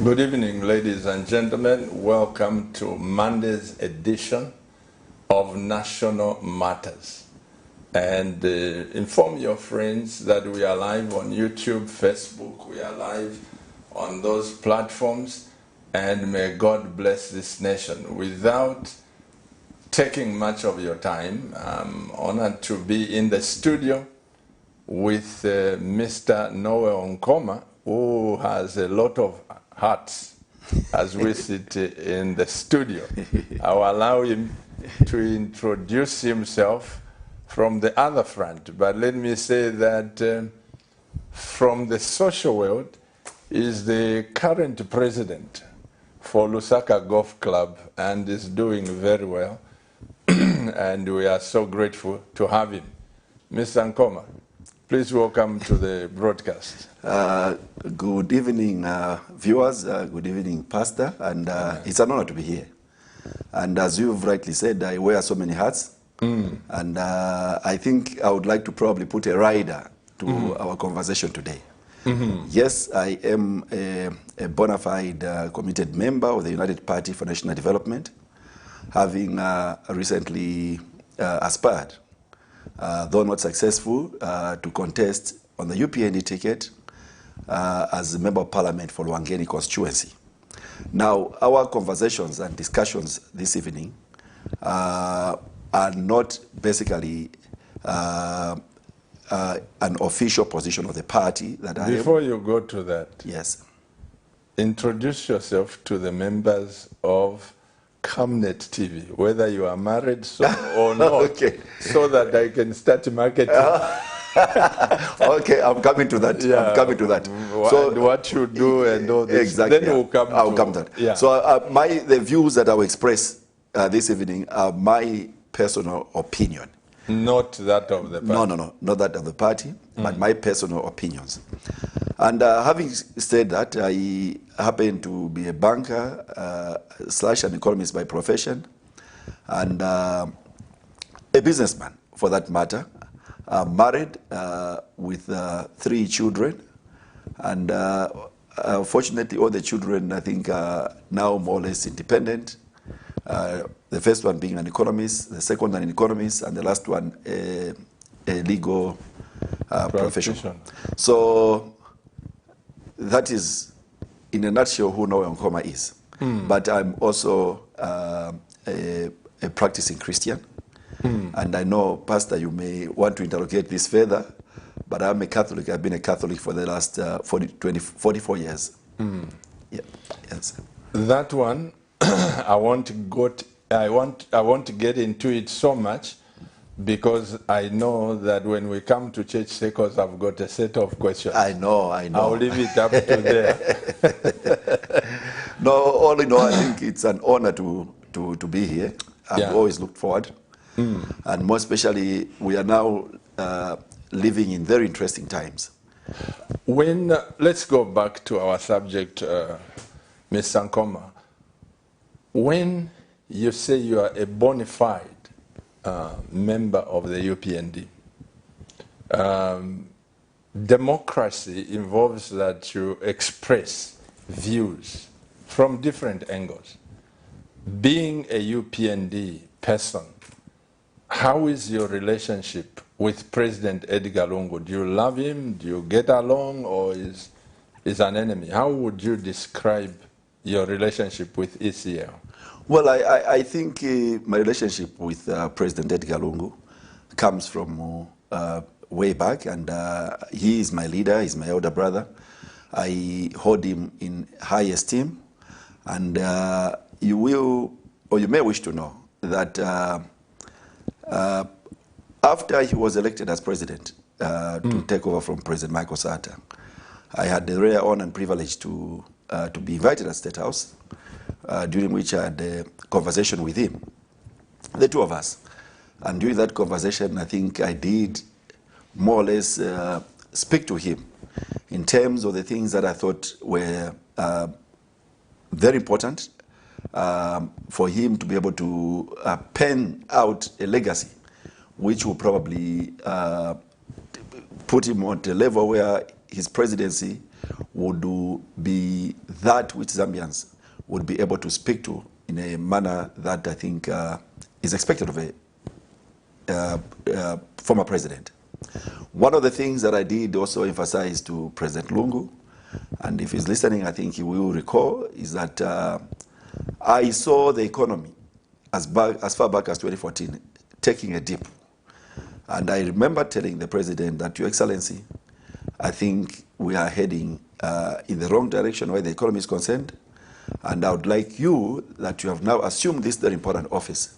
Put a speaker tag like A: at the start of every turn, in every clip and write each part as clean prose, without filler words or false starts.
A: Good evening, ladies and gentlemen. Welcome to Monday's edition of National Matters. And inform your friends that we are live on YouTube, Facebook. We are live on those platforms. And may God bless this nation. Without taking much of your time, I'm honored to be in the studio with Mr. NOEL NKHOMA, who has a lot of hats as we sit in the studio. I'll allow him to introduce himself from the other front, but let me say that from the social world is the current president for Lusaka Golf Club and is doing very well, and we are so grateful to have him. Mr. NKHOMA, please welcome to the broadcast.
B: Good evening, viewers. Good evening, Pastor. And it's an honor to be here. And as you've rightly said, I wear so many hats. And I think I would like to probably put a rider to our conversation today. Yes, I am a bona fide committed member of the United Party for National Development, having recently aspired, though not successful, to contest on the UPND ticket as a Member of Parliament for Lwangeni constituency. Now, our conversations and discussions this evening are not basically an official position of the party that I am.
A: Before you go to that,
B: yes,
A: introduce yourself to the members of Camnet TV, whether you are married or not,
B: okay,
A: so that I can start marketing.
B: Okay, I'm coming to that.
A: Yeah.
B: I'm coming to that.
A: So what you do and all this.
B: Exactly.
A: Then we'll come
B: I'll come to that.
A: Yeah.
B: So the views that I will express this evening are my personal opinion.
A: Not that of the party.
B: No, not that of the party, but my personal opinions. And having said that, I happen to be a banker / an economist by profession, and a businessman for that matter. Married with 3 children, and fortunately all the children I think are now more or less independent. The first one being an economist, the second one an economist, and the last one a legal professional. So that is, in a nutshell, who NOEL NKHOMA is. But I'm also a practicing Christian. And I know, Pastor, you may want to interrogate this further, but I'm a Catholic. I've been a Catholic for the last 44 years. Yeah. Yes.
A: That one, I want to get into it so much because I know that when we come to church circles, I've got a set of questions.
B: I know.
A: I'll leave it up to there.
B: No, all in all, I think it's an honor to be here. I've always looked forward. And more especially, we are now living in very interesting times.
A: When let's go back to our subject, Mr. NKHOMA. When you say you are a bona fide member of the UPND, democracy involves that you express views from different angles. Being a UPND person, how is your relationship with President Edgar Lungu? Do you love him? Do you get along? Or is an enemy? How would you describe your relationship with ECL?
B: Well, I think my relationship with President Edgar Lungu comes from way back, and he is my leader, he's my elder brother. I hold him in high esteem, and you will, or you may wish to know that after he was elected as president to take over from President Michael Sata, I had the rare honor and privilege to be invited at State House, during which I had a conversation with him, the two of us. And during that conversation, I think I did more or less speak to him in terms of the things that I thought were very important for him to be able to pen out a legacy which will probably put him on a level where his presidency would be that which Zambians would be able to speak to in a manner that I think is expected of a former president. One of the things that I did also emphasize to President Lungu, and if he's listening, I think he will recall, is that I saw the economy as far back as 2014 taking a dip. And I remember telling the president that, Your Excellency, I think we are heading in the wrong direction where the economy is concerned. And I would like you, that you have now assumed this very important office,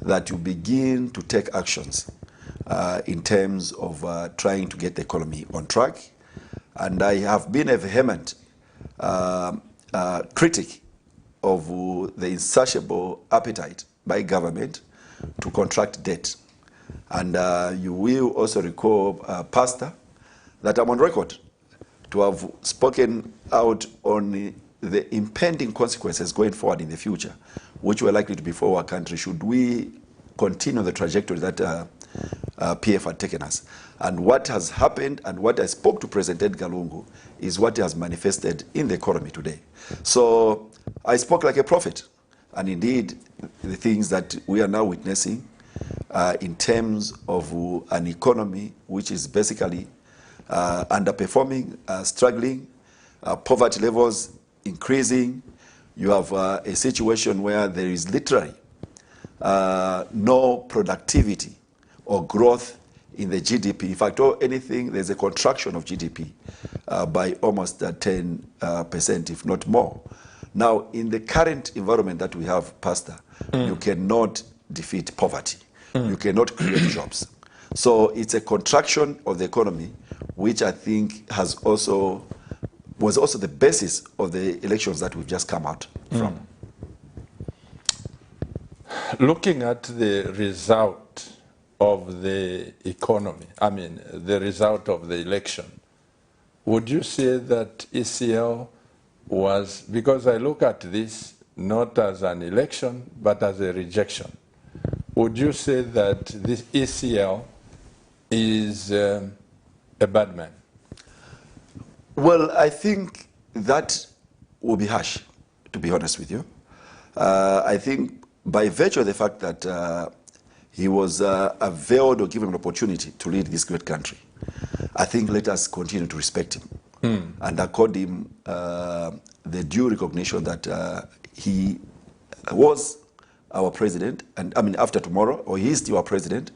B: that you begin to take actions in terms of trying to get the economy on track. And I have been a vehement critic of the insatiable appetite by government to contract debt. And you will also recall, Pastor, that I'm on record to have spoken out on the impending consequences going forward in the future, which were likely to befall our country should we continue the trajectory that PF had taken us. And what has happened and what I spoke to President Edgar Lungu is what has manifested in the economy today. So I spoke like a prophet. And indeed, the things that we are now witnessing in terms of an economy which is basically underperforming, struggling, poverty levels increasing. You have a situation where there is literally no productivity or growth in the GDP. In fact, or anything, there's a contraction of GDP by almost 10%, if not more. Now, in the current environment that we have, Pastor, you cannot defeat poverty. You cannot create jobs. So it's a contraction of the economy, which I think was also the basis of the elections that we've just come out from.
A: Looking at the result of the economy, I mean, the result of the election, would you say that ECL was, because I look at this not as an election, but as a rejection, would you say that this ECL is a bad man?
B: Well, I think that will be harsh, to be honest with you. I think by virtue of the fact that he was availed or given an opportunity to lead this great country, I think let us continue to respect him and accord him the due recognition that he was our president, and I mean after tomorrow, or he is still our president,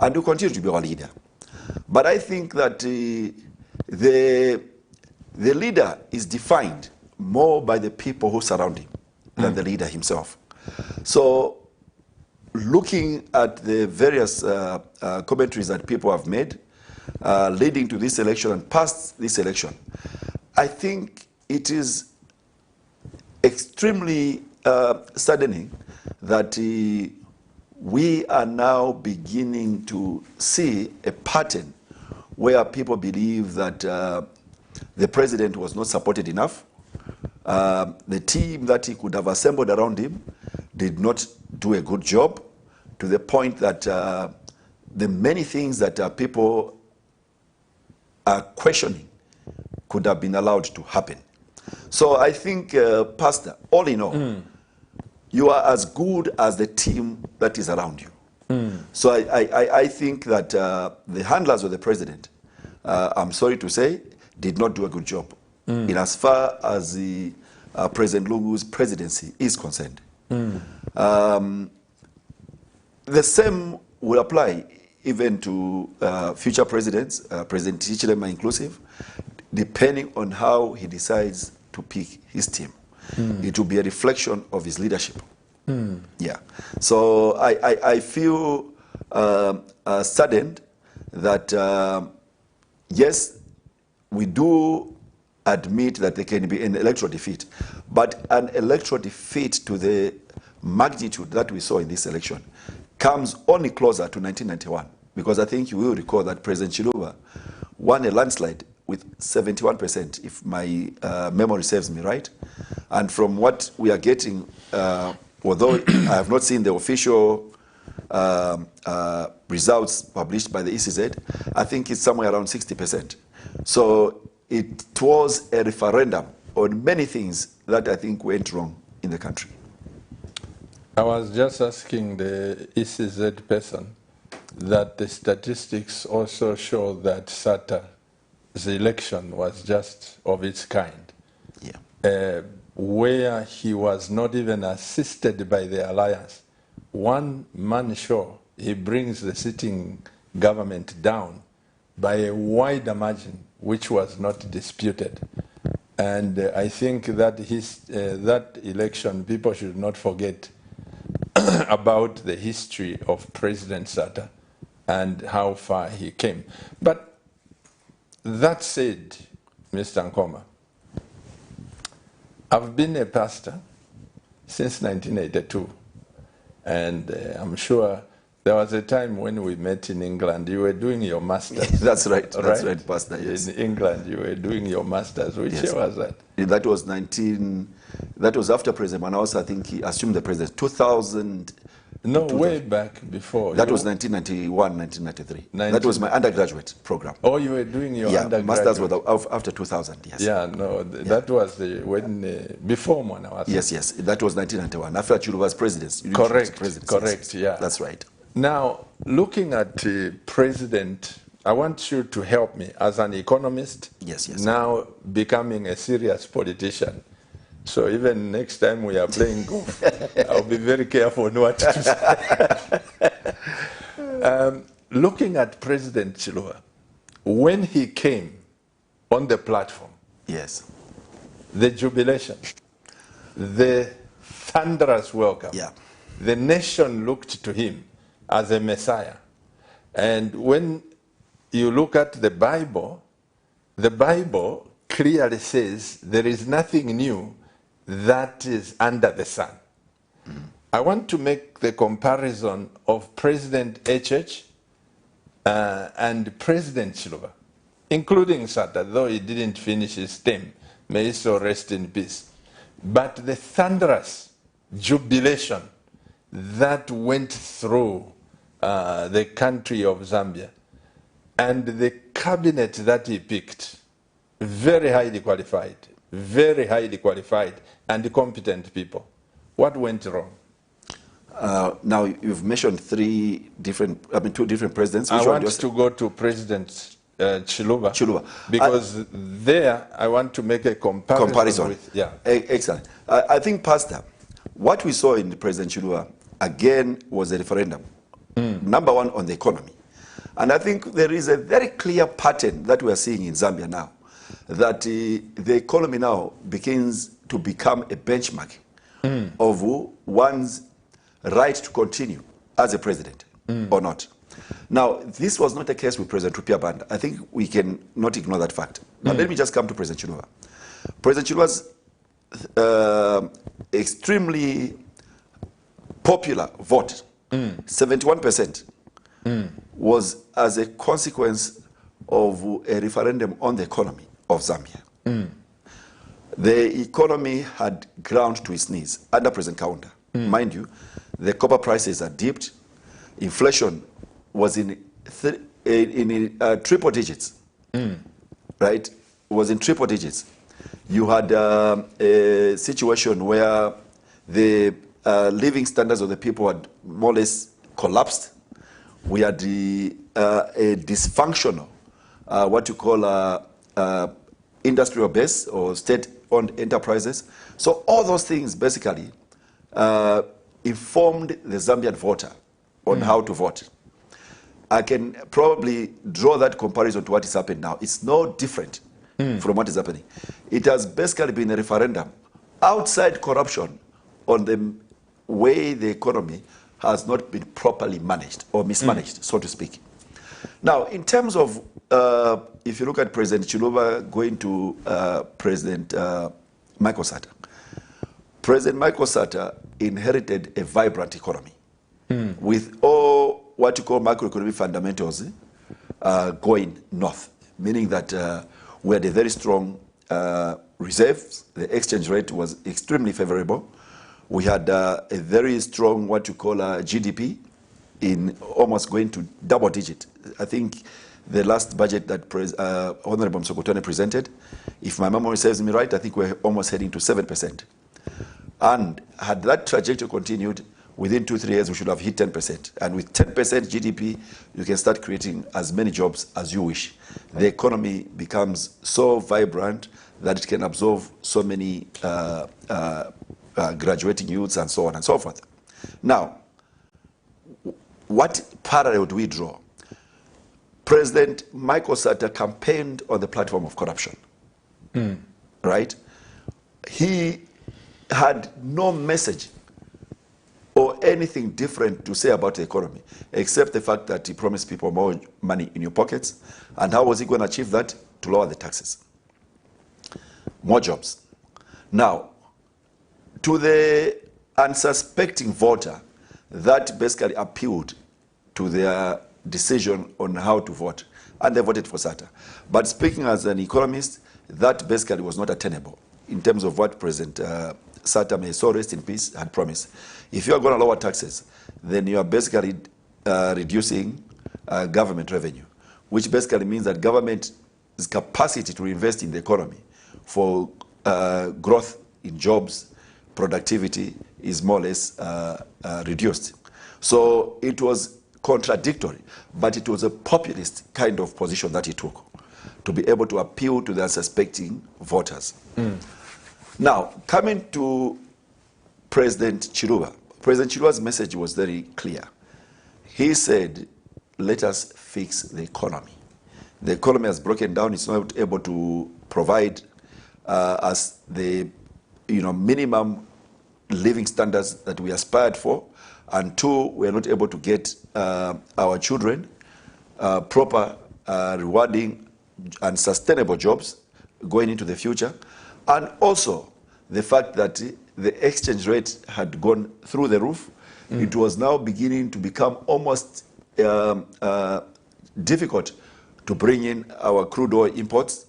B: and will continue to be our leader. But I think that the leader is defined more by the people who surround him than the leader himself. So looking at the various commentaries that people have made leading to this election and past this election, I think it is extremely saddening that we are now beginning to see a pattern where people believe that the president was not supported enough. The team that he could have assembled around him did not do a good job, to the point that the many things that people are questioning could have been allowed to happen. So I think, Pastor, all in all, you are as good as the team that is around you. So I think that the handlers of the president, I'm sorry to say, did not do a good job in as far as the President Lungu's presidency is concerned. The same will apply even to future presidents, President Hichilema inclusive, depending on how he decides to pick his team. It will be a reflection of his leadership. Yeah. So I feel saddened that, yes, we do admit that there can be an electoral defeat, but an electoral defeat to the magnitude that we saw in this election comes only closer to 1991, because I think you will recall that President Chiluba won a landslide with 71%, if my memory serves me right. And from what we are getting, although I have not seen the official results published by the ECZ, I think it's somewhere around 60%. So it was a referendum on many things that I think went wrong in the country.
A: I was just asking the ECZ person that the statistics also show that SATA's election was just of its kind.
B: Yeah.
A: Where he was not even assisted by the alliance. One man show, he brings the sitting government down by a wider margin, which was not disputed. And I think that that election, people should not forget about the history of President Sata and how far he came. But that said, Mr. NKHOMA, I've been a pastor since 1982, and I'm sure there was a time when we met in England. You were doing your master's.
B: That's right. That's right, Pastor. Yes.
A: In England, you were doing your master's. Which
B: Yes.
A: year was that?
B: That was 19. That was after President Manaus. I think he assumed the presidency. 2000.
A: No, way back before.
B: That was 1991, 1993. That was my undergraduate program.
A: Oh, you were doing your undergraduate.
B: Masters was after 2000. Yes.
A: Yeah, no, that was the when before Manaus.
B: Yes, yes. That was 1991 after Chiluba's presidency.
A: Correct.
B: Presidency,
A: Correct.
B: yes.
A: Yeah.
B: That's right.
A: Now, looking at President, I want you to help me as an economist.
B: Yes, yes.
A: Now becoming a serious politician. So even next time we are playing golf, I'll be very careful on what to say. Looking at President Chiluba, when he came on the platform,
B: Yes.
A: the jubilation, the thunderous welcome,
B: Yeah.
A: the nation looked to him as a Messiah. And when you look at the Bible clearly says there is nothing new that is under the sun. I want to make the comparison of President HH and President Chiluba, including Sata, though he didn't finish his term. May he so rest in peace. But the thunderous jubilation that went through the country of Zambia and the cabinet that he picked, very highly qualified and competent people. What went wrong?
B: Now you've mentioned two different presidents.
A: I want to go to President Chiluba. Because there I want to make a comparison. With, yeah.
B: Excellent. I think, Pastor, what we saw in President Chiluba, again, was a referendum. Number one, on the economy. And I think there is a very clear pattern that we are seeing in Zambia now, that the economy now begins to become a benchmark of one's right to continue as a president or not. Now, this was not the case with President Rupia Banda. I think we can not ignore that fact. But let me just come to President Chiluba. President Chiluba's extremely popular vote, 71%, was as a consequence of a referendum on the economy of Zambia. The economy had ground to its knees under President Kaunda. Mind you, the copper prices are dipped. Inflation was in triple digits, right? Was in triple digits. You had a situation where the living standards of the people had more or less collapsed. We had a dysfunctional, what you call industrial base or state-owned enterprises. So all those things basically informed the Zambian voter on how to vote. I can probably draw that comparison to what is happening now. It's no different from what is happening. It has basically been a referendum outside corruption on the way the economy has not been properly managed or mismanaged, so to speak. Now, in terms of, if you look at President Chiluba going to President Michael Sata, President Michael Sata inherited a vibrant economy with all what you call macroeconomic fundamentals going north, meaning that we had a very strong reserves. The exchange rate was extremely favorable. We had a very strong what you call GDP in almost going to double digit. I think the last budget that Honorable Msokotwane presented. If my memory serves me right, I think we're almost heading to 7%. And had that trajectory continued, within 2-3 years, we should have hit 10%. And with 10% GDP, you can start creating as many jobs as you wish. The economy becomes so vibrant that it can absorb so many graduating youths and so on and so forth. Now, what parallel do we draw? President Michael Sata campaigned on the platform of corruption, right? He had no message or anything different to say about the economy, except the fact that he promised people more money in your pockets. And how was he going to achieve that? To lower the taxes. More jobs. Now, to the unsuspecting voter, that basically appealed to their decision on how to vote, and they voted for Sata. But speaking as an economist, that basically was not attainable in terms of what President Sata, may so rest in peace, had promised. If you are going to lower taxes, then you are basically reducing government revenue, which basically means that government's capacity to invest in the economy for growth in jobs, productivity is more or less reduced. So it was contradictory, but it was a populist kind of position that he took to be able to appeal to the unsuspecting voters. Now, coming to President Chiluba, President Chiluba's message was very clear. He said, let us fix the economy. The economy has broken down. It's not able to provide us the minimum living standards that we aspired for. And two, we are not able to get our children proper, rewarding and sustainable jobs going into the future. And also the fact that the exchange rate had gone through the roof. It was now beginning to become almost difficult to bring in our crude oil imports.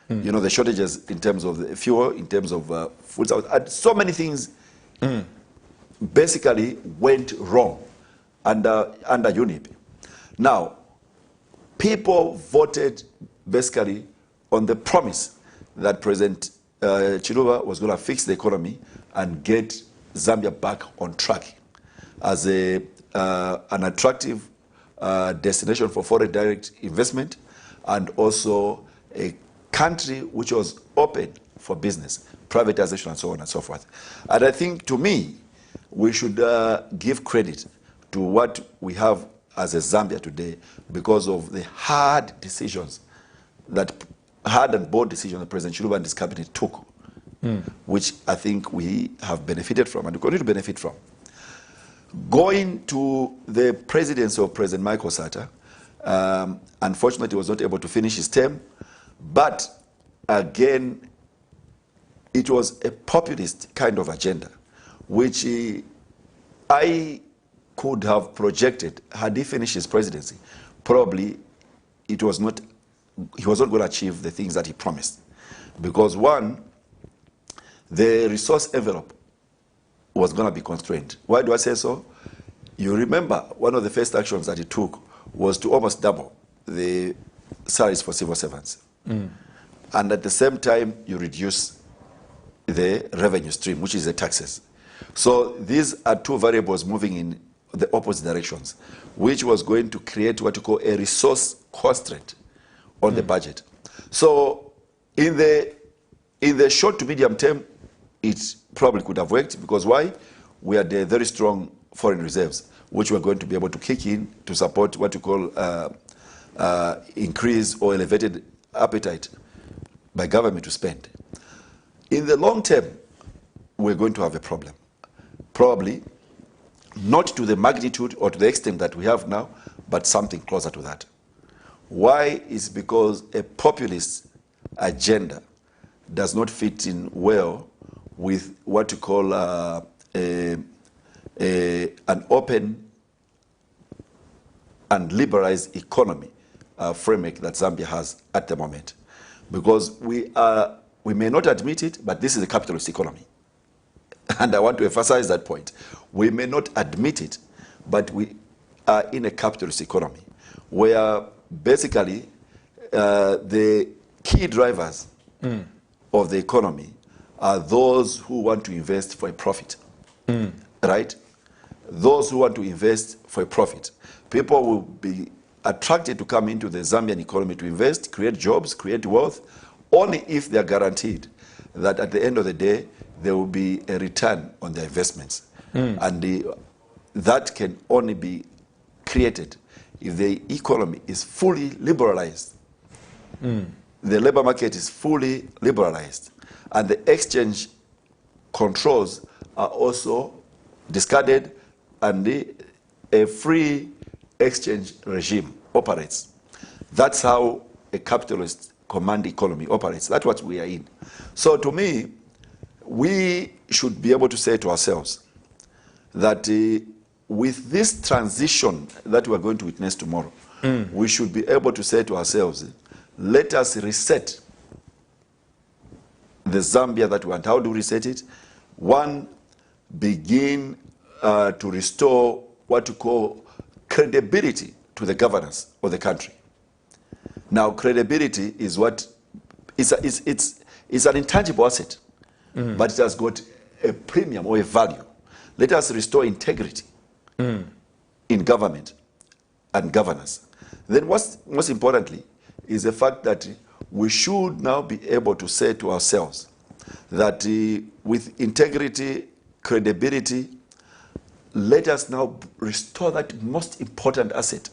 B: You know, the shortages in terms of the fuel, in terms of food, and so many things basically went wrong under UNIP. Now, people voted basically on the promise that President Chiluba was going to fix the economy and get Zambia back on track as an attractive destination for foreign direct investment, and also a country which was open for business, privatization, and so on and so forth. And I think, to me, we should give credit to what we have as a Zambia today because of the hard decisions, that hard and bold decisions that President Chiluba and his cabinet took, which I think we have benefited from and we continue to benefit from. Going to the presidency of President Michael Sata, unfortunately, he was not able to finish his term, but again, it was a populist kind of agenda, which I could have projected had he finished his presidency. Probably he was not going to achieve the things that he promised. Because one, the resource envelope was going to be constrained. Why do I say so? You remember one of the first actions that he took was to almost double the salaries for civil servants. And at the same time, you reduce the revenue stream, which is the taxes. So these are two variables moving in the opposite directions, which was going to create what you call a resource constraint on the budget. So in the short to medium term, it probably could have worked, because why? We had a very strong foreign reserves, which we're going to be able to kick in to support what you call increased or elevated appetite by government to spend. In the long term, we're going to have a problem. Probably not to the magnitude or to the extent that we have now, but something closer to that. Why? Is because a populist agenda does not fit in well with what you call an open and liberalized economy framework that Zambia has at the moment. Because we may not admit it, but this is a capitalist economy. And I want to emphasize that point. We may not admit it, but we are in a capitalist economy where basically, the key drivers of the economy are those who want to invest for a profit, right? Those who want to invest for a profit. People will be attracted to come into the Zambian economy to invest, create jobs, create wealth, only if they are guaranteed that at the end of the day, there will be a return on their investments. And that can only be created if the economy is fully liberalized. The labor market is fully liberalized, and the exchange controls are also discarded, and a free exchange regime operates. That's how a capitalist command economy operates. That's what we are in. So to me, we should be able to say to ourselves that with this transition that we are going to witness tomorrow, we should be able to say to ourselves, let us reset the Zambia that we want. How do we reset it? One, begin to restore what we call credibility to the governance of the country. Now, credibility is what it's an intangible asset, but it has got a premium or a value. Let us restore integrity in government and governance. Then most importantly is the fact that we should now be able to say to ourselves that with integrity, credibility, let us now restore that most important asset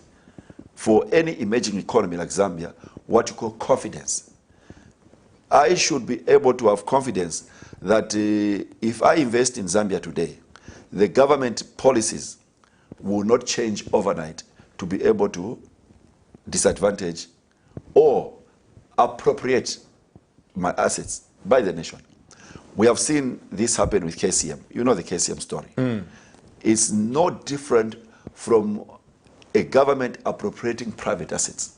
B: for any emerging economy like Zambia, what you call confidence. I should be able to have confidence that if I invest in Zambia today, the government policies will not change overnight to be able to disadvantage or appropriate my assets by the nation. We have seen this happen with KCM. You know the KCM story. It's no different from a government appropriating private assets.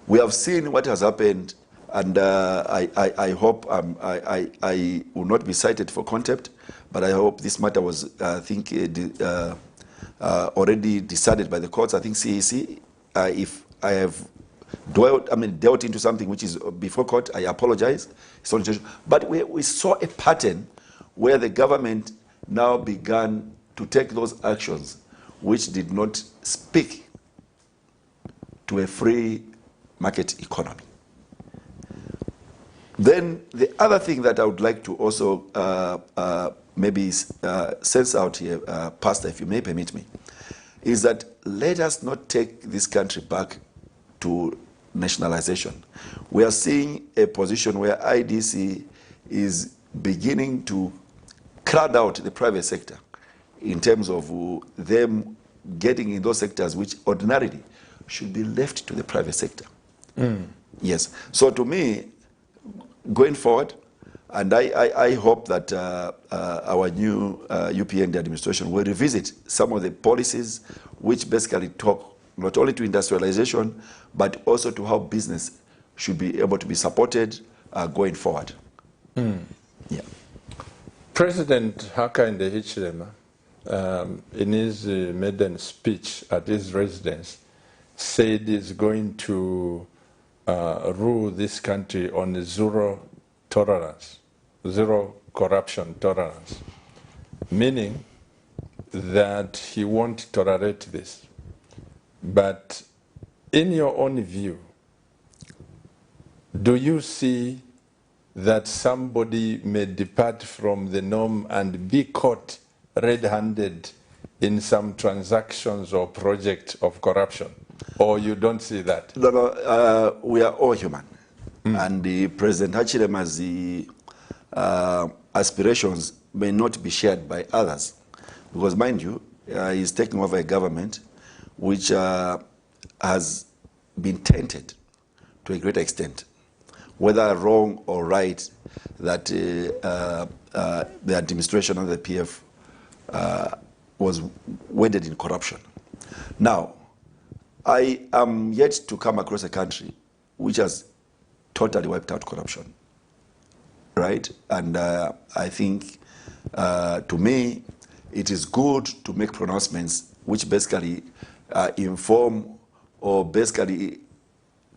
B: We have seen what has happened, and I hope I will not be cited for contempt, but I hope this matter was, I think, already decided by the courts. I think CEC, if I have dealt into something which is before court, I apologize. But we saw a pattern where the government now began to take those actions which did not speak to a free market economy. Then the other thing that I would like to also maybe sense out here, Pastor, if you may permit me, is that let us not take this country back to nationalization. We are seeing a position where IDC is beginning to crowd out the private sector in terms of them getting in those sectors which ordinarily should be left to the private sector. Yes. So to me, going forward, and I hope that our new UPND administration will revisit some of the policies which basically talk not only to industrialization, but also to how business should be able to be supported going forward. Yeah.
A: President Hakainde Hichilema, in his maiden speech at his residence, said he's going to rule this country on zero tolerance, zero corruption tolerance, meaning that he won't tolerate this. But in your own view, do you see that somebody may depart from the norm and be caught red-handed in some transactions or project of corruption? Or you don't see that?
B: No, we are all human. And the President Hichilema's aspirations may not be shared by others. Because mind you, he's taking over a government which has been tainted to a great extent, whether wrong or right, that the administration of the PF was wedded in corruption. Now, I am yet to come across a country which has totally wiped out corruption, right? And I think, to me, it is good to make pronouncements which basically inform or basically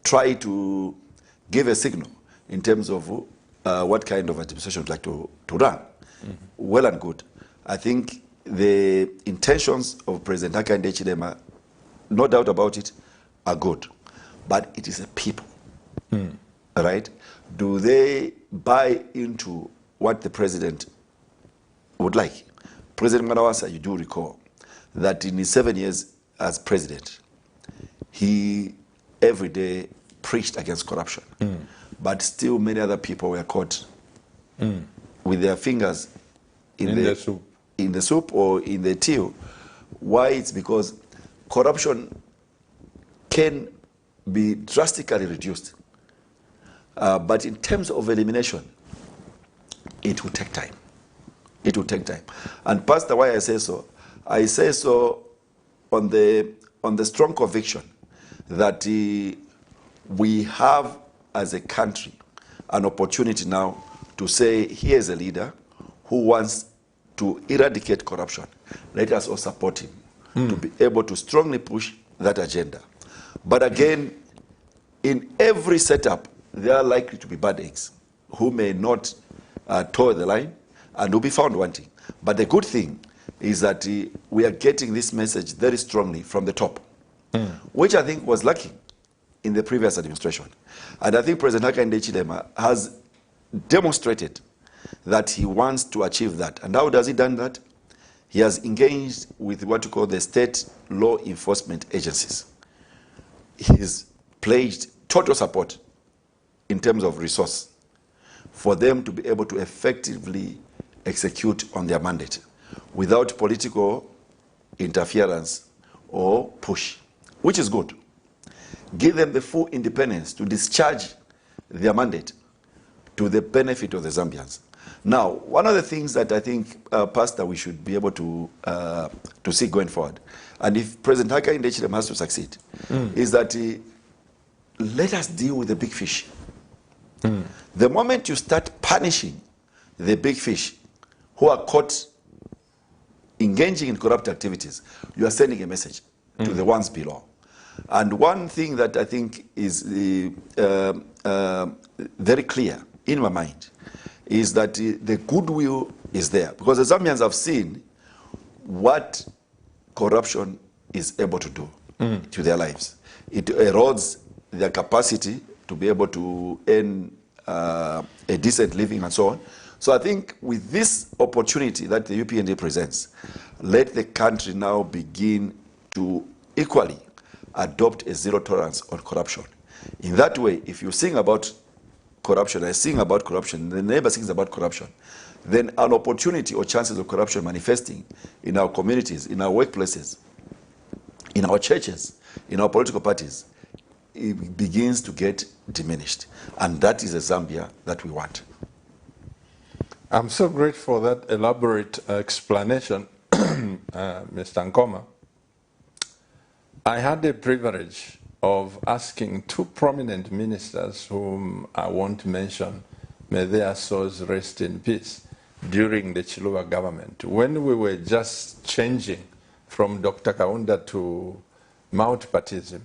B: try to give a signal in terms of what kind of administration would like to run. Well and good. I think the intentions of President Hakainde Hichilema, no doubt about it, are good. But it is a people, right? Do they buy into what the president would like? President Mwanawasa, you do recall that in his 7 years as president, he every day preached against corruption. But still many other people were caught with their fingers in the soup or in the tea. Why? It's because corruption can be drastically reduced. But in terms of elimination, it will take time. It will take time. And Pastor, why I say so? I say so on the strong conviction that we have, as a country, an opportunity now to say, here's a leader who wants to eradicate corruption. Let us all support him to be able to strongly push that agenda. But again, in every setup, there are likely to be bad eggs who may not toe the line and will be found wanting. But the good thing is that we are getting this message very strongly from the top, which I think was lacking in the previous administration. And I think President Hakainde Hichilema has demonstrated that he wants to achieve that. And how does he done that? He has engaged with what you call the state law enforcement agencies. He's pledged total support in terms of resource for them to be able to effectively execute on their mandate without political interference or push, which is good. Give them the full independence to discharge their mandate to the benefit of the Zambians. Now, one of the things that I think, Pastor, we should be able to see going forward, and if President Hakainde Hichilema has to succeed, is that let us deal with the big fish. The moment you start punishing the big fish who are caught engaging in corrupt activities, you are sending a message to the ones below. And one thing that I think is very clear in my mind is that the goodwill is there, because the Zambians have seen what corruption is able to do to their lives. It erodes their capacity to be able to earn a decent living and so on. So I think with this opportunity that the UPND presents, let the country now begin to equally adopt a zero tolerance on corruption. In that way, if you sing about corruption, I sing about corruption, the neighbor sings about corruption, then an opportunity or chances of corruption manifesting in our communities, in our workplaces, in our churches, in our political parties, it begins to get diminished. And that is a Zambia that we want.
A: I'm so grateful for that elaborate explanation, Mr. NKHOMA. I had the privilege of asking two prominent ministers whom I won't mention, may their souls rest in peace, during the Chiluba government. When we were just changing from Dr. Kaunda to multipartism,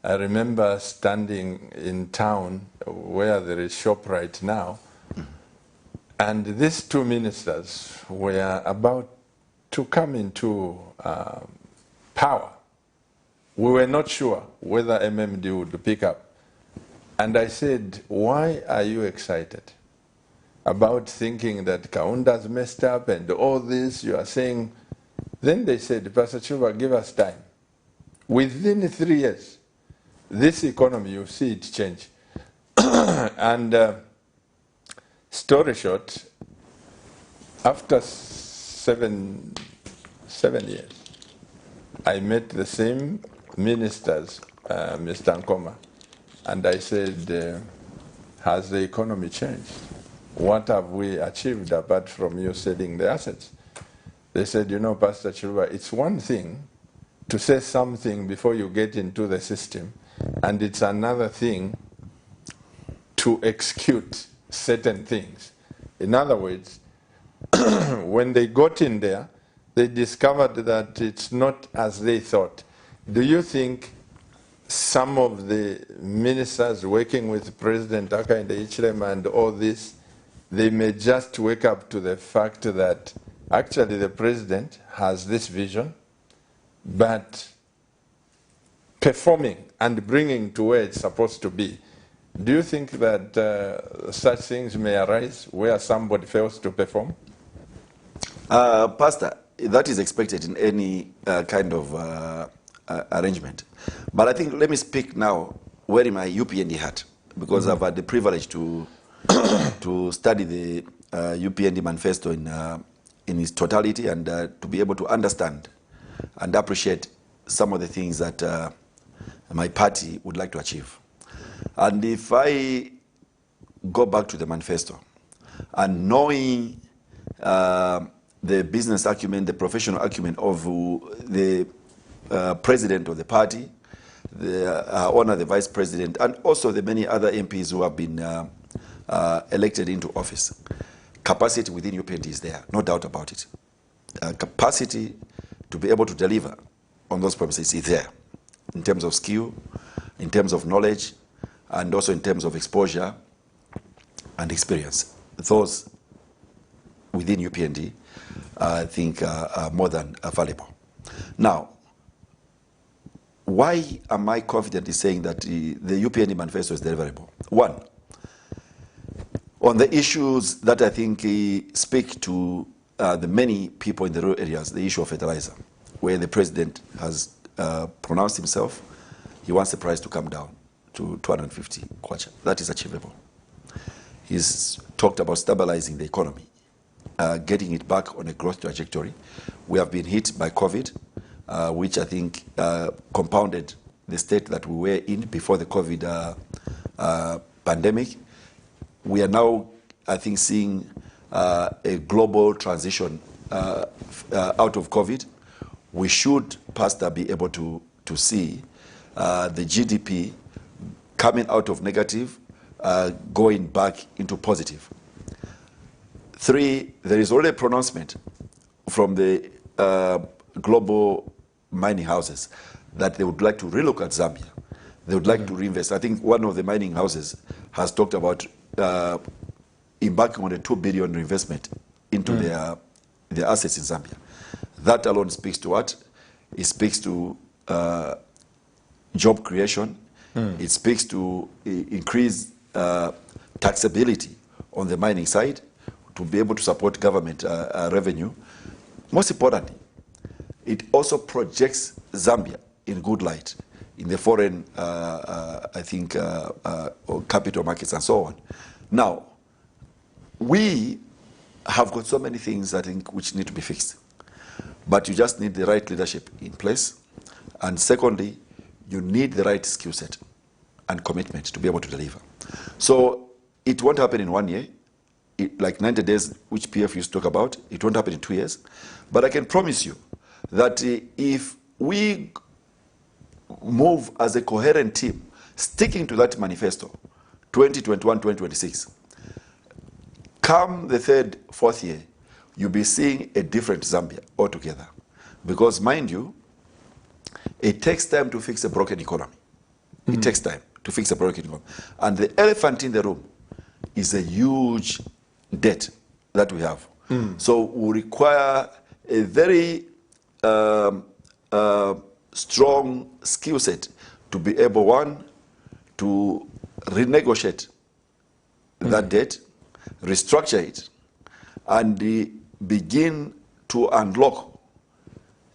A: I remember standing in town where there is ShopRite now, and these two ministers were about to come into power. We were not sure whether MMD would pick up. And I said, why are you excited about thinking that Kaunda's messed up and all this you are saying? Then they said, Pastor Chuba, give us time. Within 3 years, this economy, you see it change. And story short, after seven years, I met the same ministers, Mr. NKHOMA, and I said, has the economy changed? What have we achieved apart from you selling the assets? They said, you know, Pastor Chiluba, it's one thing to say something before you get into the system, and it's another thing to execute certain things. In other words, when they got in there, they discovered that it's not as they thought. Do you think some of the ministers working with President Hakainde Hichilema and all this, they may just wake up to the fact that actually the president has this vision, but performing and bringing to where it's supposed to be. Do you think that such things may arise where somebody fails to perform?
B: Pastor, that is expected in any kind of arrangement. But I think, let me speak now wearing my UPND hat, because I've had the privilege to to study the UPND manifesto in its totality, and to be able to understand and appreciate some of the things that my party would like to achieve. And if I go back to the manifesto, and knowing the business acumen, the professional acumen of the president of the party, the honor, the vice president, and also the many other MPs who have been elected into office, capacity within UPND is there, no doubt about it. Capacity to be able to deliver on those promises is there, in terms of skill, in terms of knowledge, and also in terms of exposure and experience. Those within UPND, I think, are more than valuable. Now, why am I confident in saying that the UPND manifesto is deliverable? One, on the issues that I think speak to the many people in the rural areas, the issue of fertilizer, where the president has pronounced himself, he wants the price to come down to 250 kwacha. That is achievable. He's talked about stabilizing the economy, getting it back on a growth trajectory. We have been hit by COVID, which I think compounded the state that we were in before the COVID pandemic. We are now, I think, seeing a global transition out of COVID. We should, Pastor, be able to see the GDP coming out of negative, going back into positive. Three, there is already a pronouncement from the global mining houses that they would like to relook at Zambia. They would like to reinvest. I think one of the mining houses has talked about embarking on a $2 billion reinvestment into their assets in Zambia. That alone speaks to what? It speaks to job creation. It speaks to increased taxability on the mining side to be able to support government revenue. Most importantly, it also projects Zambia in good light in the foreign, I think, capital markets and so on. Now, we have got so many things, I think, which need to be fixed. But you just need the right leadership in place. And secondly, you need the right skill set and commitment to be able to deliver. So it won't happen in 1 year. Like 90 days, which PF used to talk about, it won't happen in 2 years. But I can promise you that if we move as a coherent team, sticking to that manifesto, 2021, 2026, come the third, fourth year, you'll be seeing a different Zambia altogether. Because, mind you, it takes time to fix a broken economy. It takes time to fix a broken economy. And the elephant in the room is a huge debt that we have. So we require a very strong skill set to be able, one, to renegotiate that debt, restructure it, and begin to unlock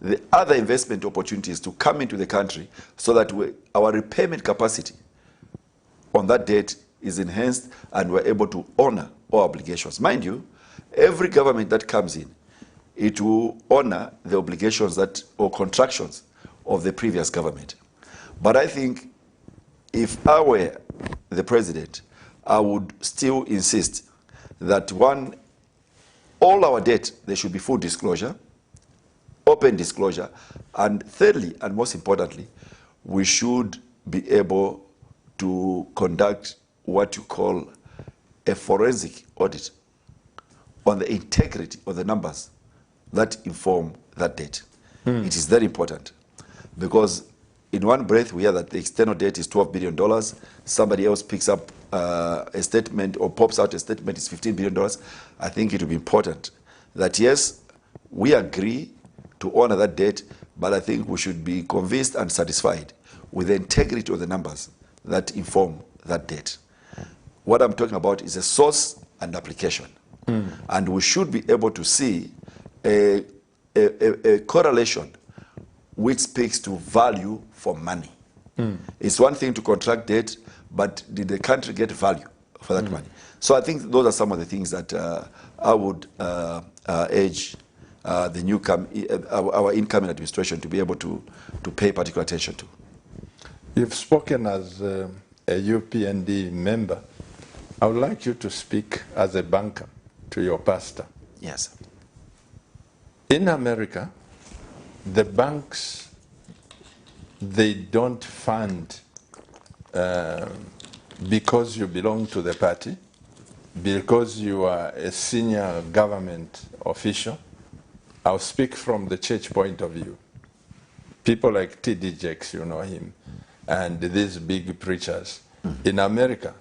B: the other investment opportunities to come into the country so that our repayment capacity on that debt is enhanced and we're able to honor our obligations. Mind you, every government that comes in, it will honor the obligations that or contractions of the previous government. But I think if I were the president, I would still insist that, one, all our debt, there should be full disclosure, open disclosure, and thirdly, and most importantly, we should be able to conduct what you call a forensic audit on the integrity of the numbers that inform that debt. It is very important because in one breath we hear that the external debt is $12 billion. Somebody else picks up a statement or pops out a statement, it's $15 billion. I think it will be important that, yes, we agree to honor that debt, but I think we should be convinced and satisfied with the integrity of the numbers that inform that debt. What I'm talking about is a source and application. And we should be able to see a correlation which speaks to value for money. It's one thing to contract debt, but did the country get value for that money? So I think those are some of the things that I would urge our incoming administration to be able to pay particular attention to.
A: You've spoken as a UPND member. I would like you to speak as a banker to your pastor.
B: Yes.
A: In America, the banks, they don't fund because you belong to the party, because you are a senior government official. I'll speak from the church point of view. People like T.D. Jakes, you know him, and these big preachers. In America,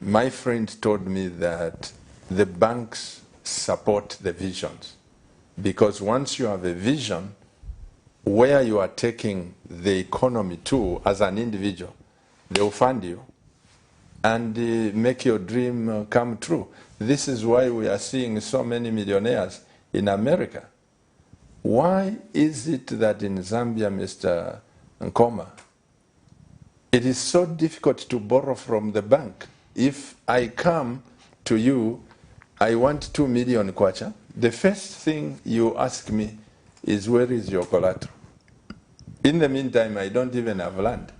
A: my friend told me that the banks support the visions, because once you have a vision where you are taking the economy to as an individual, they will fund you and make your dream come true. This is why we are seeing so many millionaires in America. Why is it that in Zambia, Mr. NKHOMA, it is so difficult to borrow from the bank? If I come to you, I want 2 million kwacha, the first thing you ask me is, where is your collateral? In the meantime, I don't even have land.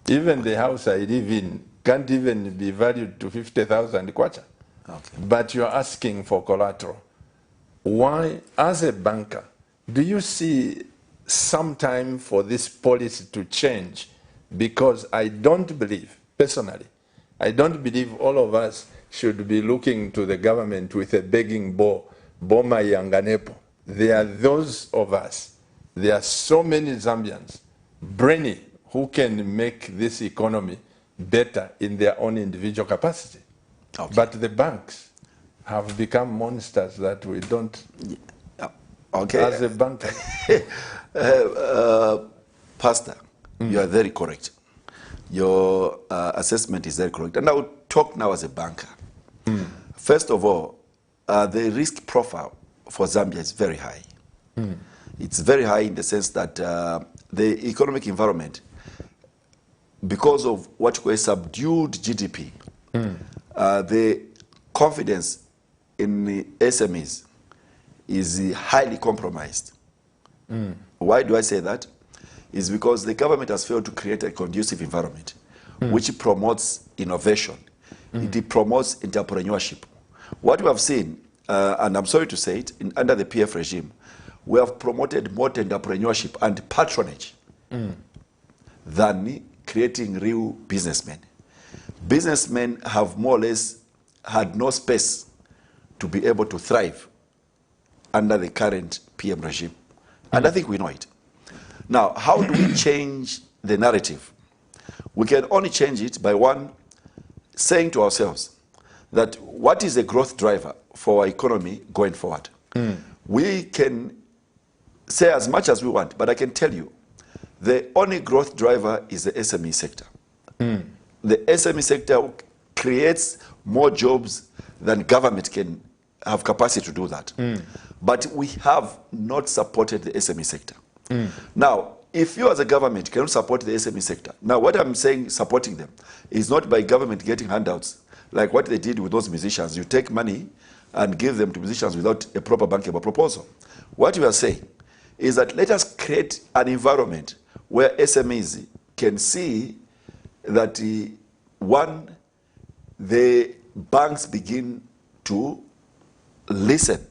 A: Even the house I live in can't even be valued to 50,000 kwacha. Okay. But you're asking for collateral. Why, as a banker, do you see some time for this policy to change? Because I don't believe, personally, I don't believe all of us should be looking to the government with a begging bowl, Boma Yanganepo. There are those of us, there are so many Zambians, brainy, who can make this economy better in their own individual capacity. Okay. But the banks have become monsters that we don't, okay. As a banker.
B: Pastor, you are very correct. Your assessment is very correct. And I will talk now as a banker. First of all, the risk profile for Zambia is very high. It's very high in the sense that the economic environment, because of what we call subdued GDP, the confidence in the SMEs is highly compromised. Why do I say that? Is because the government has failed to create a conducive environment which promotes innovation. It promotes entrepreneurship. What we have seen, and I'm sorry to say it, under the PF regime, we have promoted more entrepreneurship and patronage than creating real businessmen. Businessmen have more or less had no space to be able to thrive under the current PM regime. And I think we know it. Now, how do we change the narrative? We can only change it by, one, saying to ourselves that what is a growth driver for our economy going forward? We can say as much as we want, but I can tell you, the only growth driver is the SME sector. The SME sector creates more jobs than government can have capacity to do that. But we have not supported the SME sector. Now, if you as a government cannot support the SME sector, now what I'm saying supporting them is not by government getting handouts, like what they did with those musicians. You take money and give them to musicians without a proper bankable proposal. What we are saying is that let us create an environment where SMEs can see that, one, the banks begin to listen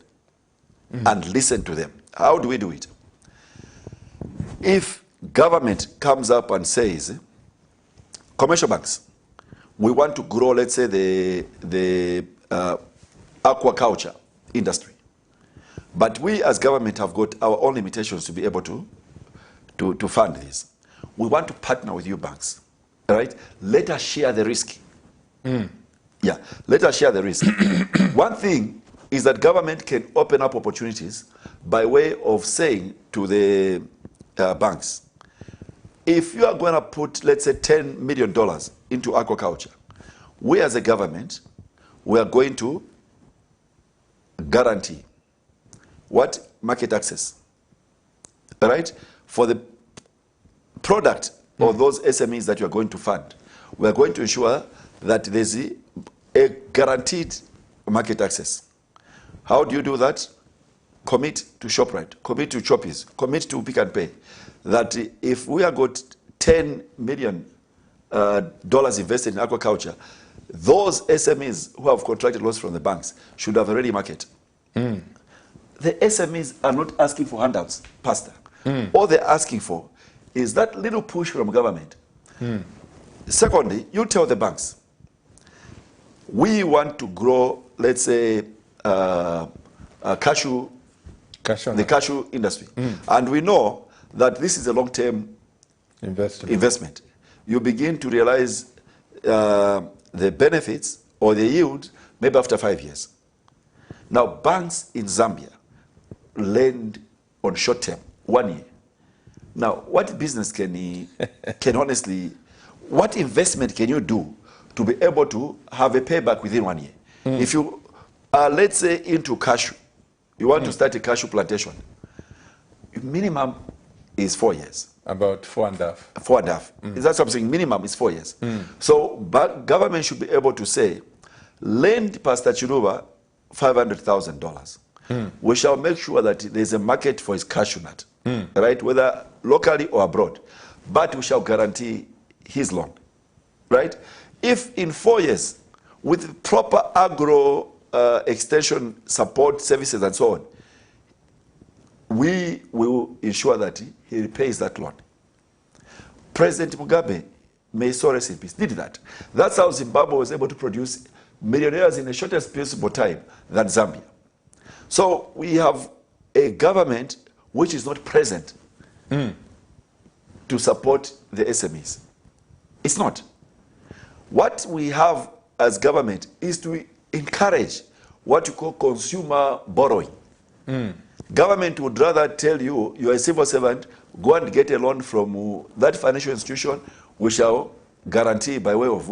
B: and listen to them. How do we do it? If government comes up and says, commercial banks, we want to grow, let's say, the aquaculture industry, but we as government have got our own limitations to be able to fund this. we want to partner with you banks, all right? Let us share the risk. Yeah, let us share the risk. One thing is that government can open up opportunities by way of saying to the banks, if you are going to put, let's say, $10 million into aquaculture, we as a government, we are going to guarantee what? Market access, all right? For the product of those SMEs that you are going to fund, we are going to ensure that there's a guaranteed market access. How do you do that? Commit to ShopRite, commit to Choppies, commit to Pick and Pay. That if we have got $10 million invested in aquaculture, those SMEs who have contracted loans from the banks should have a ready market. The SMEs are not asking for handouts, Pastor. All they're asking for is that little push from government. Secondly, you tell the banks, we want to grow, let's say, the cashew industry. And we know that this is a long-term investment. You begin to realize the benefits or the yield maybe after 5 years. Now, banks in Zambia lend on short term, 1 year. Now, what business can honestly, what investment can you do to be able to have a payback within 1 year? If you are, let's say, into cashew, you want to start a cashew plantation, minimum is 4 years.
A: About 4.5.
B: 4.5. Is that something? Minimum is 4 years. So, but government should be able to say, lend Pastor Chiluba $500,000. We shall make sure that there's a market for his cashew nut, right? Whether locally or abroad. But we shall guarantee his loan, right? If in 4 years, with proper agro extension support services and so on, we will ensure that he repays that loan. President Mugabe, may so rest in peace, did that. That's how Zimbabwe was able to produce millionaires in the shortest possible time than Zambia. So we have a government which is not present to support the SMEs. It's not. What we have as government is to encourage what you call consumer borrowing. Government would rather tell you, you are a civil servant, go and get a loan from that financial institution, we shall guarantee by way of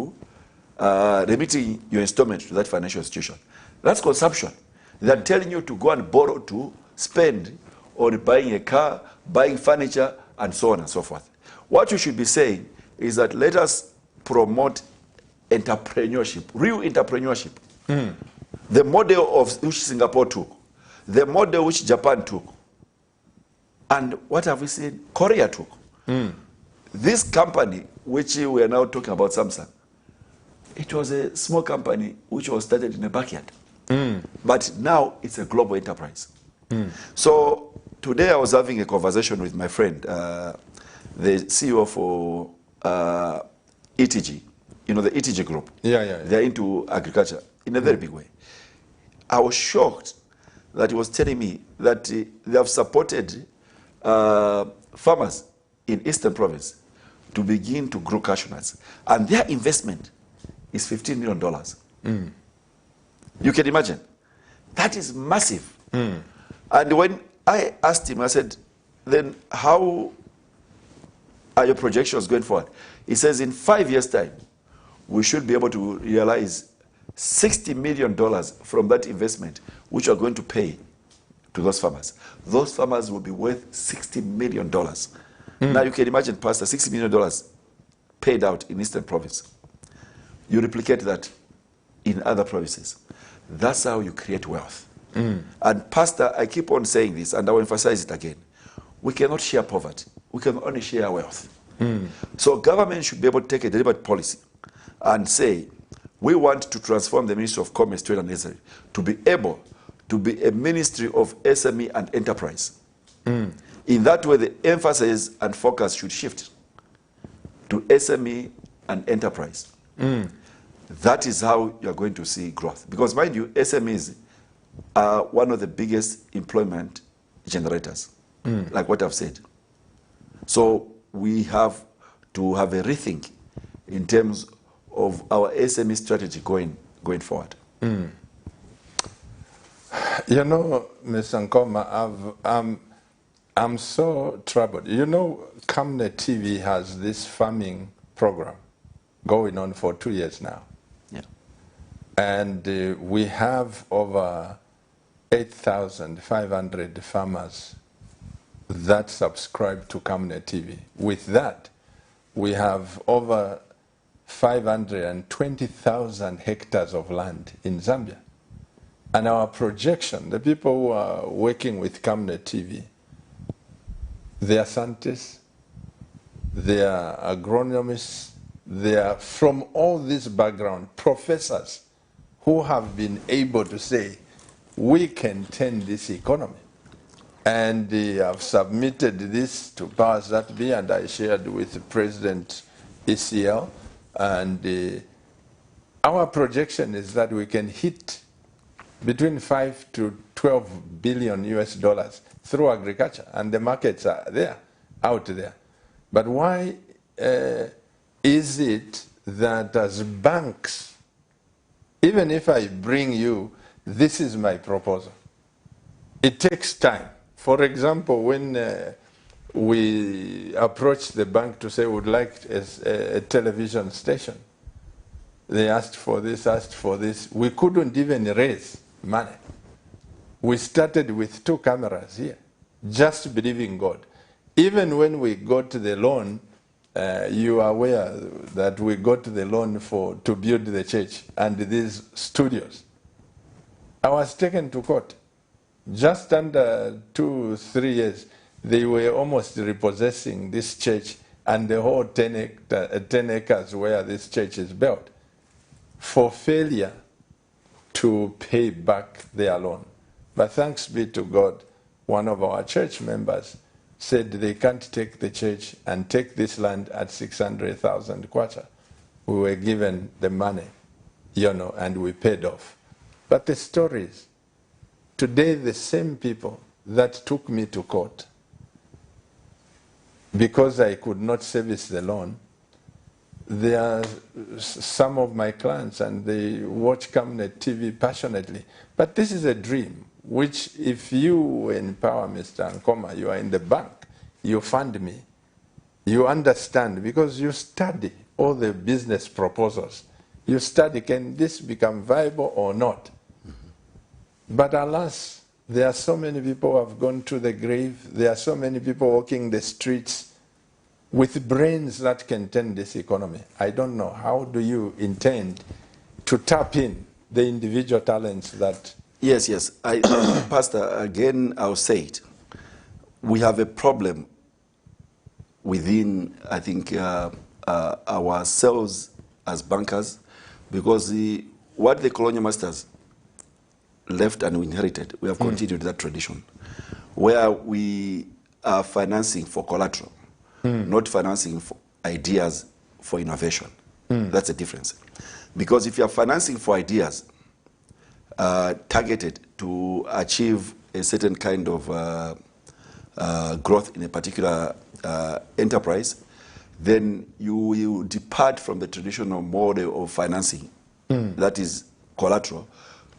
B: remitting your installment to that financial institution. That's consumption. They're telling you to go and borrow to spend on buying a car, buying furniture, and so on and so forth. What you should be saying is that let us promote entrepreneurship, real entrepreneurship. The model of which Singapore took, the model which Japan took, and what have we seen? Korea took. This company, which we are now talking about, Samsung, it was a small company which was started in a backyard. But now it's a global enterprise. So today I was having a conversation with my friend, the CEO for ETG, you know, the ETG group. They're into agriculture in a very big way. I was shocked that he was telling me that they have supported farmers in Eastern Province to begin to grow cashew nuts. And their investment is $15 million. You can imagine. That is massive. And when I asked him, I said, then how are your projections going forward? He says, in 5 years' time, we should be able to realize $60 million from that investment, which are going to pay to those farmers. Those farmers will be worth $60 million. Now you can imagine, Pastor, $60 million paid out in Eastern Province. You replicate that in other provinces. That's how you create wealth. And Pastor, I keep on saying this, and I will emphasize it again. We cannot share poverty. We can only share wealth. So government should be able to take a deliberate policy and say, we want to transform the Ministry of Commerce, Trade and Industry to be able to be a ministry of SME and enterprise. In that way, the emphasis and focus should shift to SME and enterprise. That is how you're going to see growth. Because mind you, SMEs are one of the biggest employment generators, like what I've said. So we have to have a rethink in terms of our SME strategy going forward.
A: You know, Mr. NKHOMA, I'm so troubled. You know, NKHOMA TV has this farming program going on for 2 years now.
B: Yeah.
A: And we have over 8,500 farmers that subscribe to NKHOMA TV. With that, we have over 520,000 hectares of land in Zambia. And our projection, the people who are working with NKHOMA TV, they are scientists, they are agronomists, they are from all this background, professors who have been able to say, we can turn this economy. And I've submitted this to powers that be, and I shared with President ECL. And our projection is that we can hit between 5 to 12 billion US dollars through agriculture, and the markets are there, out there. But why is it that as banks, even if I bring you, this is my proposal, it takes time. For example, when we approached the bank to say we'd like a television station, they asked for this, We couldn't even raise money. We started with 2 cameras here, just believing God. Even when we got the loan, you are aware that we got the loan to build the church and these studios. I was taken to court. Just under 2-3 years, they were almost repossessing this church and the whole 10 acres where this church is built, for failure to pay back their loan. But thanks be to God, one of our church members said they can't take the church and take this land at 600,000 kwacha. We were given the money, you know, and we paid off. But the story is, today the same people that took me to court because I could not service the loan, they are some of my clients and they watch NKHOMA TV passionately. But this is a dream, which if you empower Mr. NKHOMA, you are in the bank, you fund me, you understand, because you study all the business proposals. You study, can this become viable or not? But alas, there are so many people who have gone to the grave. There are so many people walking the streets with brains that can turn this economy. I don't know. How do you intend to tap in the individual talents that...
B: Yes. Pastor, again, I'll say it. We have a problem within, I think, ourselves as bankers, because what the colonial masters left and we inherited, we have continued that tradition, where we are financing for collateral, not financing for ideas for innovation. That's a difference. Because if you are financing for ideas targeted to achieve a certain kind of growth in a particular enterprise, then you will depart from the traditional model of financing, that is collateral,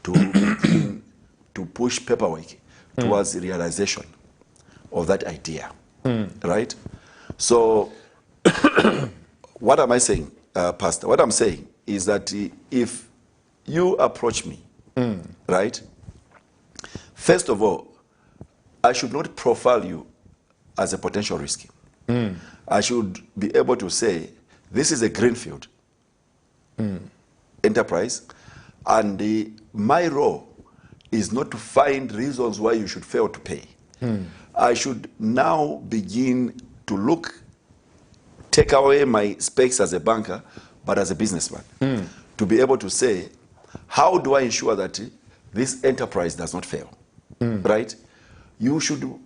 B: to push paperwork towards the realization of that idea, right? So what am I saying, Pastor? What I'm saying is that if you approach me, right, first of all, I should not profile you as a potential risk. I should be able to say, this is a greenfield enterprise, and my role is not to find reasons why you should fail to pay. I should now begin to take away my specs as a banker, but as a businessman, to be able to say, how do I ensure that this enterprise does not fail, right? You should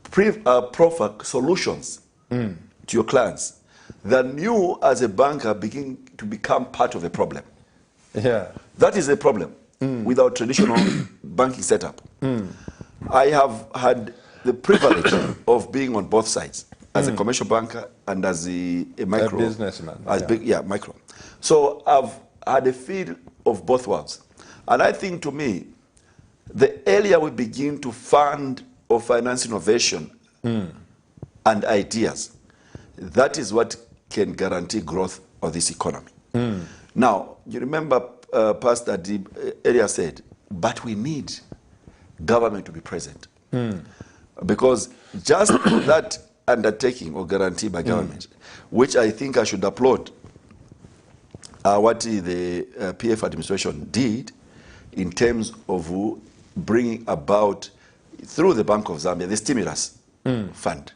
B: proffer solutions to your clients. Then you, as a banker, begin to become part of the problem.
A: Yeah.
B: That is a problem with our traditional banking setup. I have had the privilege of being on both sides. as a commercial banker and as a micro.
A: A businessman.
B: Micro. So I've had a feel of both worlds. And I think, to me, the earlier we begin to fund or finance innovation and ideas, that is what can guarantee growth of this economy. Now, you remember Pastor Dib earlier said, but we need government to be present. Because just that undertaking or guarantee by government, which I think I should applaud what the PF administration did in terms of bringing about, through the Bank of Zambia, the stimulus fund.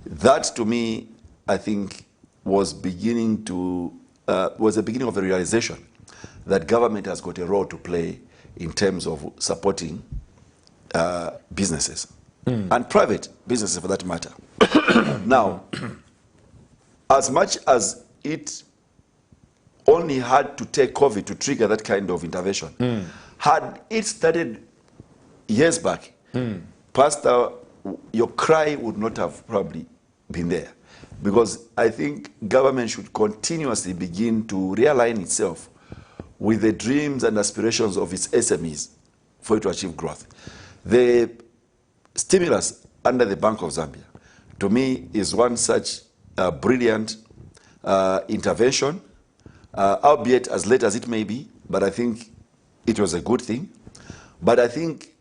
B: That, to me, I think was beginning to, was the beginning of a realization that government has got a role to play in terms of supporting businesses and private businesses for that matter. Now, as much as it only had to take COVID to trigger that kind of intervention, had it started years back, Pastor, your cry would not have probably been there. Because I think government should continuously begin to realign itself with the dreams and aspirations of its SMEs for it to achieve growth. The stimulus under the Bank of Zambia, to me, is one such brilliant intervention, albeit as late as it may be, but I think it was a good thing. But I think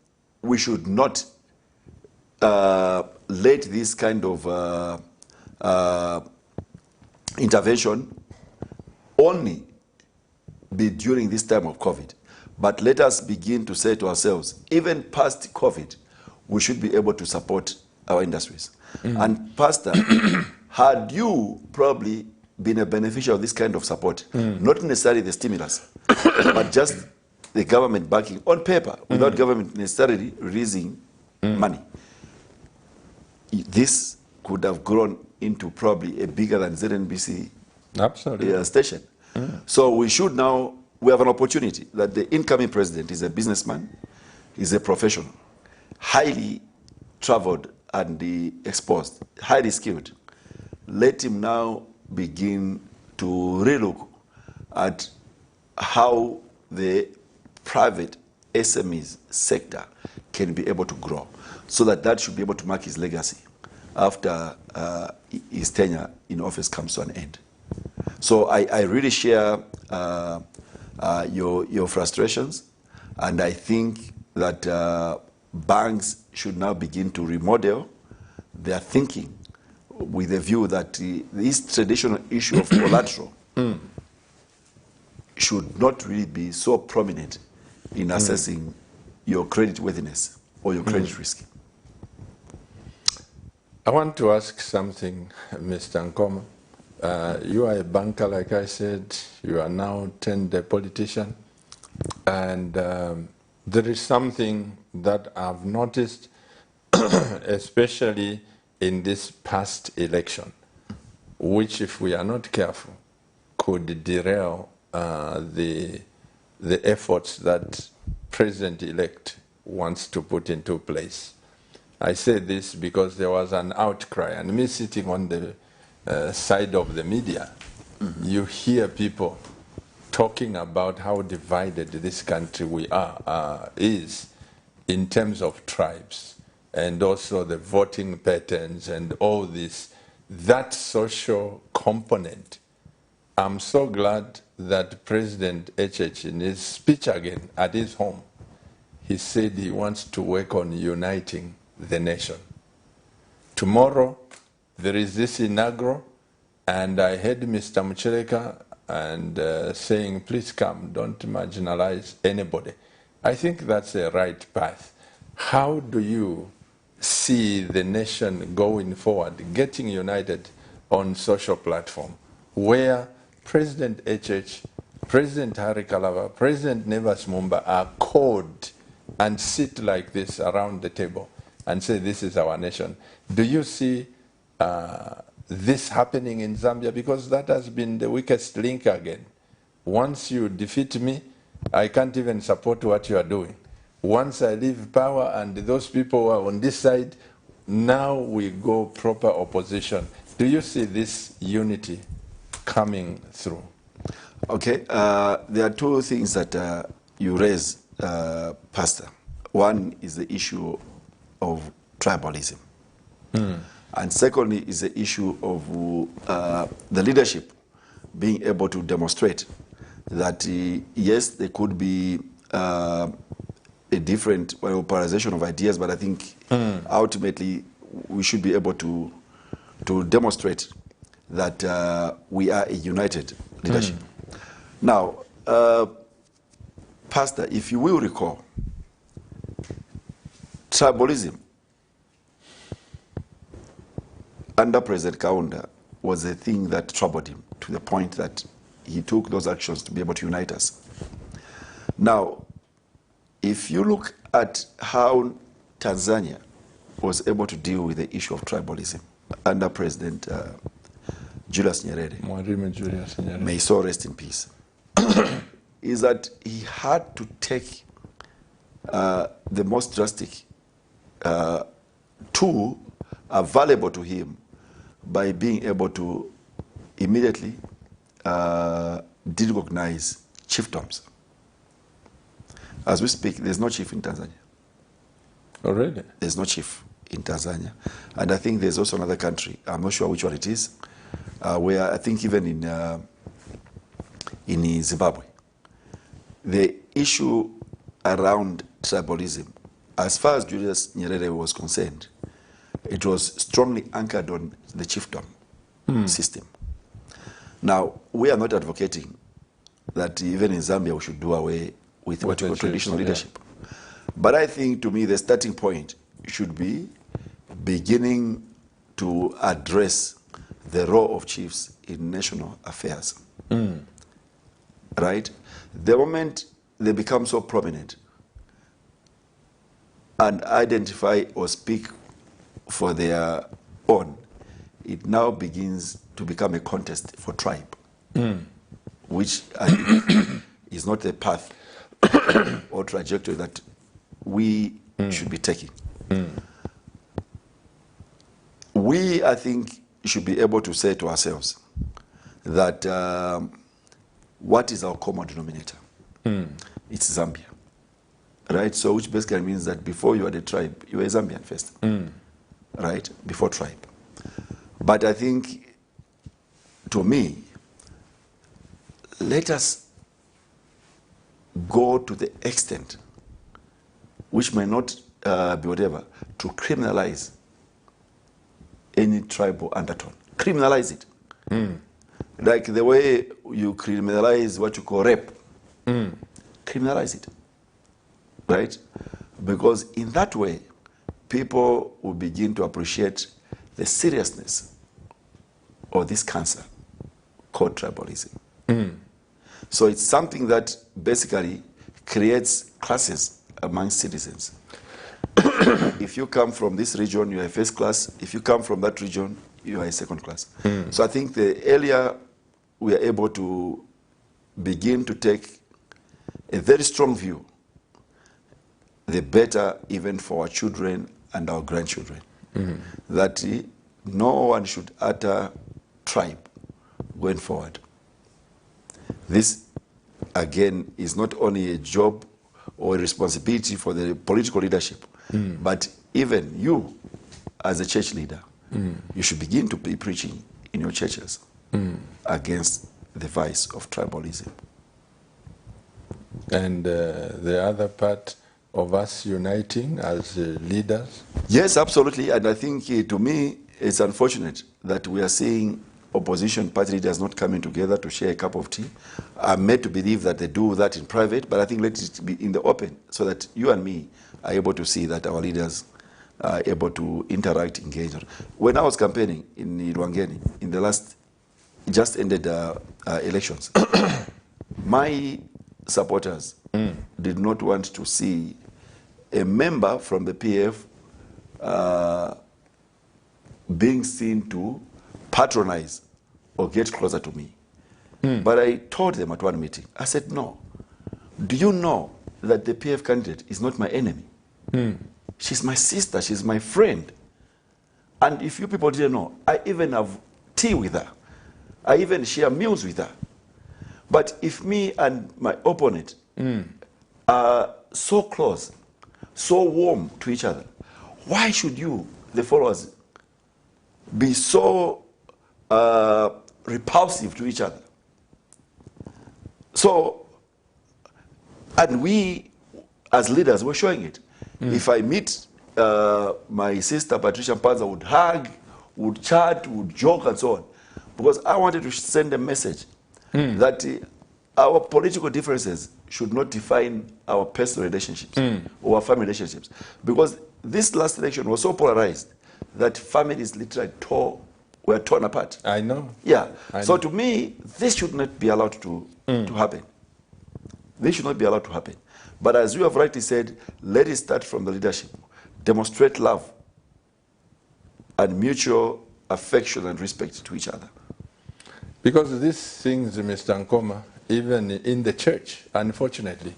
B: we should not let this kind of intervention only be during this time of COVID. But let us begin to say to ourselves, even past COVID, we should be able to support our industries. And Pastor, had you probably been a beneficiary of this kind of support, not necessarily the stimulus, but just the government backing on paper, without government necessarily releasing money, this could have grown into probably a bigger than ZNBC station. So we should now, we have an opportunity that the incoming president is a businessman, is a professional, highly traveled and exposed, highly skilled. Let him now begin to relook at how the private SMEs sector can be able to grow, so that that should be able to mark his legacy after his tenure in office comes to an end. So I really share your frustrations, and I think that banks should now begin to remodel their thinking with the view that this traditional issue of collateral should not really be so prominent in assessing your credit worthiness or your credit risk.
A: I want to ask something, Mr. NKHOMA. You are a banker, like I said. You are now turned a politician. And there is something that I've noticed, especially in this past election, which, if we are not careful, could derail the efforts that President-elect wants to put into place. I say this because there was an outcry, and me sitting on the side of the media, you hear people talking about how divided this country is in terms of tribes, and also the voting patterns and all this, that social component. I'm so glad that President HH, in his speech again at his home, he said he wants to work on uniting the nation. Tomorrow, there is this inaugural, and I heard Mr. Mucheleka and saying, please come, don't marginalize anybody. I think that's a right path. How do you see the nation going forward, getting united on social platform, where President HH, President Hari Kalava, President Nevas Mumba are called and sit like this around the table and say, this is our nation? Do you see this happening in Zambia? Because that has been the weakest link again. Once you defeat me, I can't even support what you are doing. Once I leave power and those people who are on this side, now we go proper opposition. Do you see this unity coming through?
B: Okay, there are two things that you raise, Pastor. One is the issue of tribalism. And secondly is the issue of the leadership being able to demonstrate that, yes, there could be a different polarization of ideas, but I think ultimately we should be able to demonstrate that we are a united leadership. Now, Pastor, if you will recall, tribalism under President Kaunda was a thing that troubled him to the point that he took those actions to be able to unite us. Now, if you look at how Tanzania was able to deal with the issue of tribalism under President Julius Nyerere, may he so rest in peace, is that he had to take the most drastic tool available to him by being able to immediately derecognize chiefdoms. As we speak, there's no chief in Tanzania.
A: Already?
B: There's no chief in Tanzania. And I think there's also another country, I'm not sure which one it is, where I think even in Zimbabwe, the issue around tribalism, as far as Julius Nyerere was concerned, it was strongly anchored on the chiefdom system. Now, we are not advocating that even in Zambia we should do away with what we call traditional leadership. But I think, to me, the starting point should be beginning to address the role of chiefs in national affairs. Right? The moment they become so prominent and identify or speak for their own, it now begins to become a contest for tribe, which I think is not the path or trajectory that we should be taking. We, I think, should be able to say to ourselves that what is our common denominator? It's Zambia, right? So which basically means that before you are the tribe, you are a Zambian first, right? Before tribe. But I think, to me, let us go to the extent, which may not be whatever, to criminalize any tribal undertone. Criminalize it. Like the way you criminalize what you call rape. Criminalize it. Right? Because in that way, people will begin to appreciate the seriousness of this cancer called tribalism. So it's something that basically creates classes among citizens. If you come from this region, you are first class. If you come from that region, you are a second class. So I think the earlier we are able to begin to take a very strong view, the better even for our children and our grandchildren. That no one should utter tribe going forward. This, again, is not only a job or a responsibility for the political leadership, but even you, as a church leader, you should begin to be preaching in your churches against the vice of tribalism.
A: And the other part of us uniting as leaders?
B: Yes, absolutely. And I think, to me, it's unfortunate that we are seeing opposition party leaders not coming together to share a cup of tea. I'm made to believe that they do that in private, but I think let it be in the open so that you and me are able to see that our leaders are able to interact, engage. When I was campaigning in Rwangeni, in the last just ended elections, my supporters did not want to see a member from the PF being seen to patronize or get closer to me. But I told them at one meeting, I said, no, do you know that the PF candidate is not my enemy? She's my sister, she's my friend. And if you people didn't know, I even have tea with her. I even share meals with her. But if me and my opponent are so close, so warm to each other, why should you, the followers, be so repulsive to each other? So, and we, as leaders, we're showing it. If I meet my sister Patricia Panza, would hug, would chat, would joke, and so on, because I wanted to send a message that our political differences should not define our personal relationships or our family relationships. Because this last election was so polarized that families literally were torn apart.
A: I know.
B: Yeah.
A: I
B: So
A: know.
B: to me, this should not be allowed to happen. This should not be allowed to happen. But as you have rightly said, let it start from the leadership. Demonstrate love and mutual affection and respect to each other.
A: Because these things, Mr. NKHOMA, even in the church, unfortunately,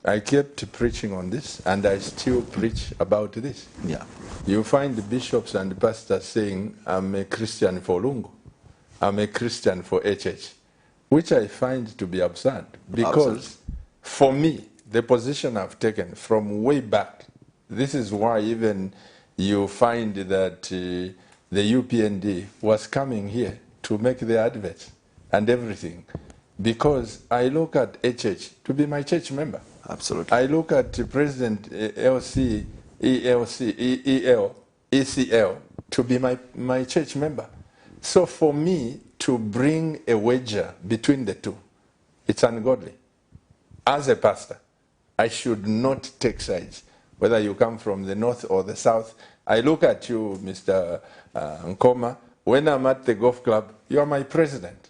A: I kept preaching on this, and I still preach about this.
B: Yeah.
A: You find the bishops and the pastors saying, I'm a Christian for Lungu, I'm a Christian for HH, which I find to be absurd. Because for me, the position I've taken from way back, this is why even you find that the UPND was coming here to make the adverts and everything, because I look at HH to be my church member.
B: Absolutely.
A: I look at President ECL to be my church member. So for me to bring a wager between the two, it's ungodly. As a pastor, I should not take sides, whether you come from the north or the south. I look at you, Mr. NKHOMA, when I'm at the golf club, you are my president.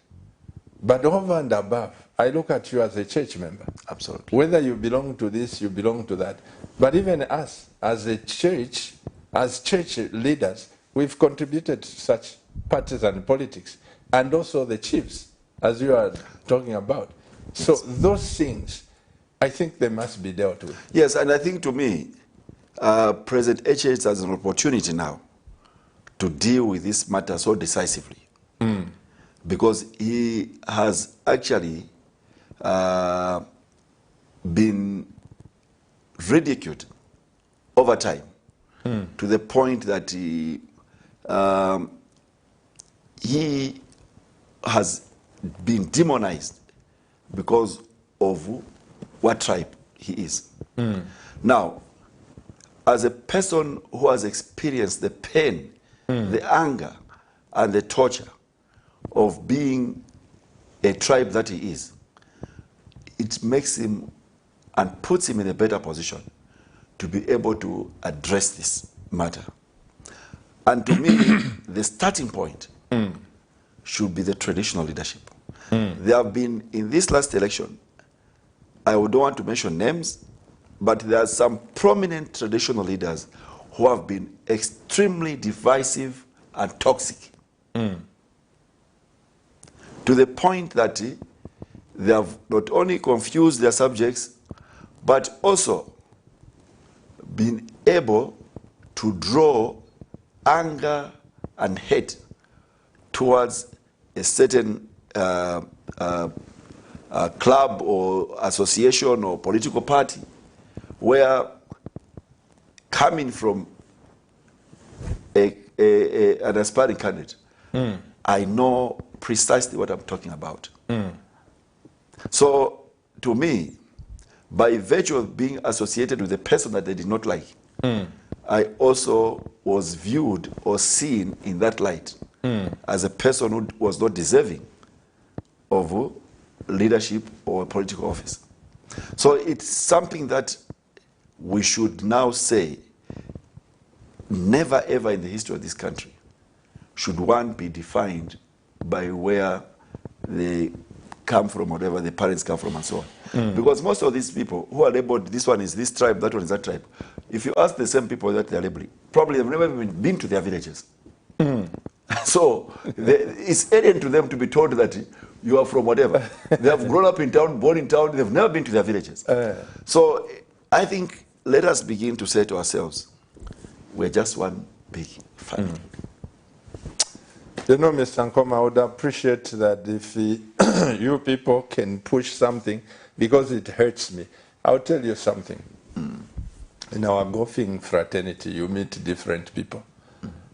A: But over and above, I look at you as a church member.
B: Absolutely.
A: Whether you belong to this, you belong to that. But even us, as a church, as church leaders, we've contributed to such partisan politics. And also the chiefs, as you are talking about. So those things, I think they must be dealt with.
B: Yes, and I think to me, President HH has an opportunity now to deal with this matter so decisively. Because he has actually been ridiculed over time to the point that he has been demonized because of what tribe he is. Now, as a person who has experienced the pain, the anger, and the torture of being a tribe that he is, it makes him and puts him in a better position to be able to address this matter. And to me, the starting point should be the traditional leadership. There have been, in this last election, I don't want to mention names, but there are some prominent traditional leaders who have been extremely divisive and toxic. To the point that they have not only confused their subjects, but also been able to draw anger and hate towards a certain club or association or political party, where coming from an aspiring candidate, I know precisely what I'm talking about. So, to me, by virtue of being associated with a person that they did not like, I also was viewed or seen in that light as a person who was not deserving of leadership or political office. So it's something that we should now say, never ever in the history of this country should one be defined by where they come from, whatever the parents come from, and so on. Because most of these people who are labeled, this one is this tribe, that one is that tribe, if you ask the same people that they are labeling, probably they've never even been to their villages. So it's alien to them to be told that you are from whatever. They have grown up in town, born in town, they've never been to their villages. So I think let us begin to say to ourselves, we're just one big family.
A: You know, Mr. NKHOMA, I would appreciate that if you people can push something, because it hurts me. I'll tell you something. In our golfing fraternity, you meet different people.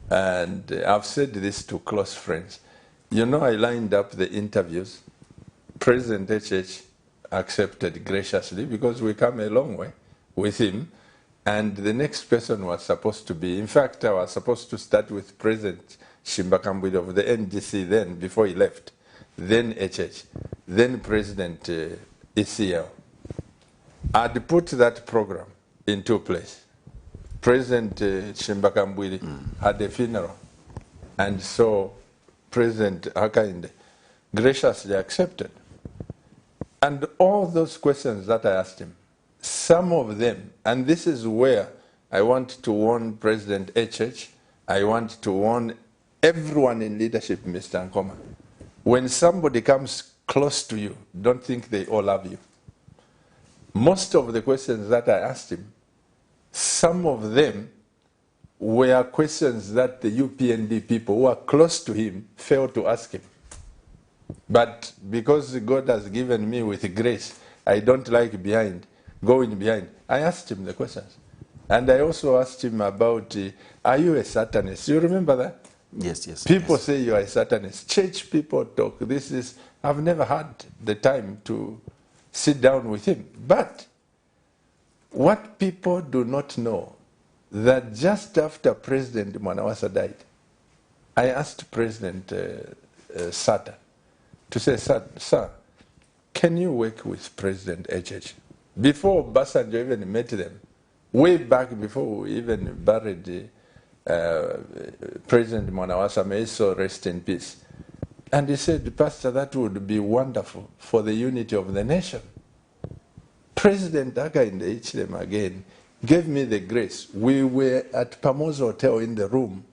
A: And I've said this to close friends. You know, I lined up the interviews. President HH accepted graciously because we come a long way with him. And the next person was supposed to be, in fact, I was supposed to start with President Shimbakambwili of the NDC then, before he left, then HH, then President ECL. I'd put that program into place. President Shimbakambwili had a funeral, and so President Hakainde graciously accepted. And all those questions that I asked him, some of them, and this is where I want to warn President HH, I want to warn everyone in leadership, Mr. NKHOMA. When somebody comes close to you, don't think they all love you. Most of the questions that I asked him, some of them were questions that the UPND people who are close to him failed to ask him. But because God has given me with grace, I don't like going behind. I asked him the questions. And I also asked him about, are you a Satanist? You remember that?
B: Yes, yes.
A: People
B: yes.
A: say you are a Satanist. Church people talk. I've never had the time to sit down with him. But what people do not know, that just after President Mwanawasa died, I asked President Sata to say, sir, can you work with President HH? Before Basanjo even met them, way back before we even buried President Mwanawasa, may he so rest in peace. And he said, Pastor, that would be wonderful for the unity of the nation. President Hakainde Hichilema again gave me the grace. We were at Pamo's Hotel in the room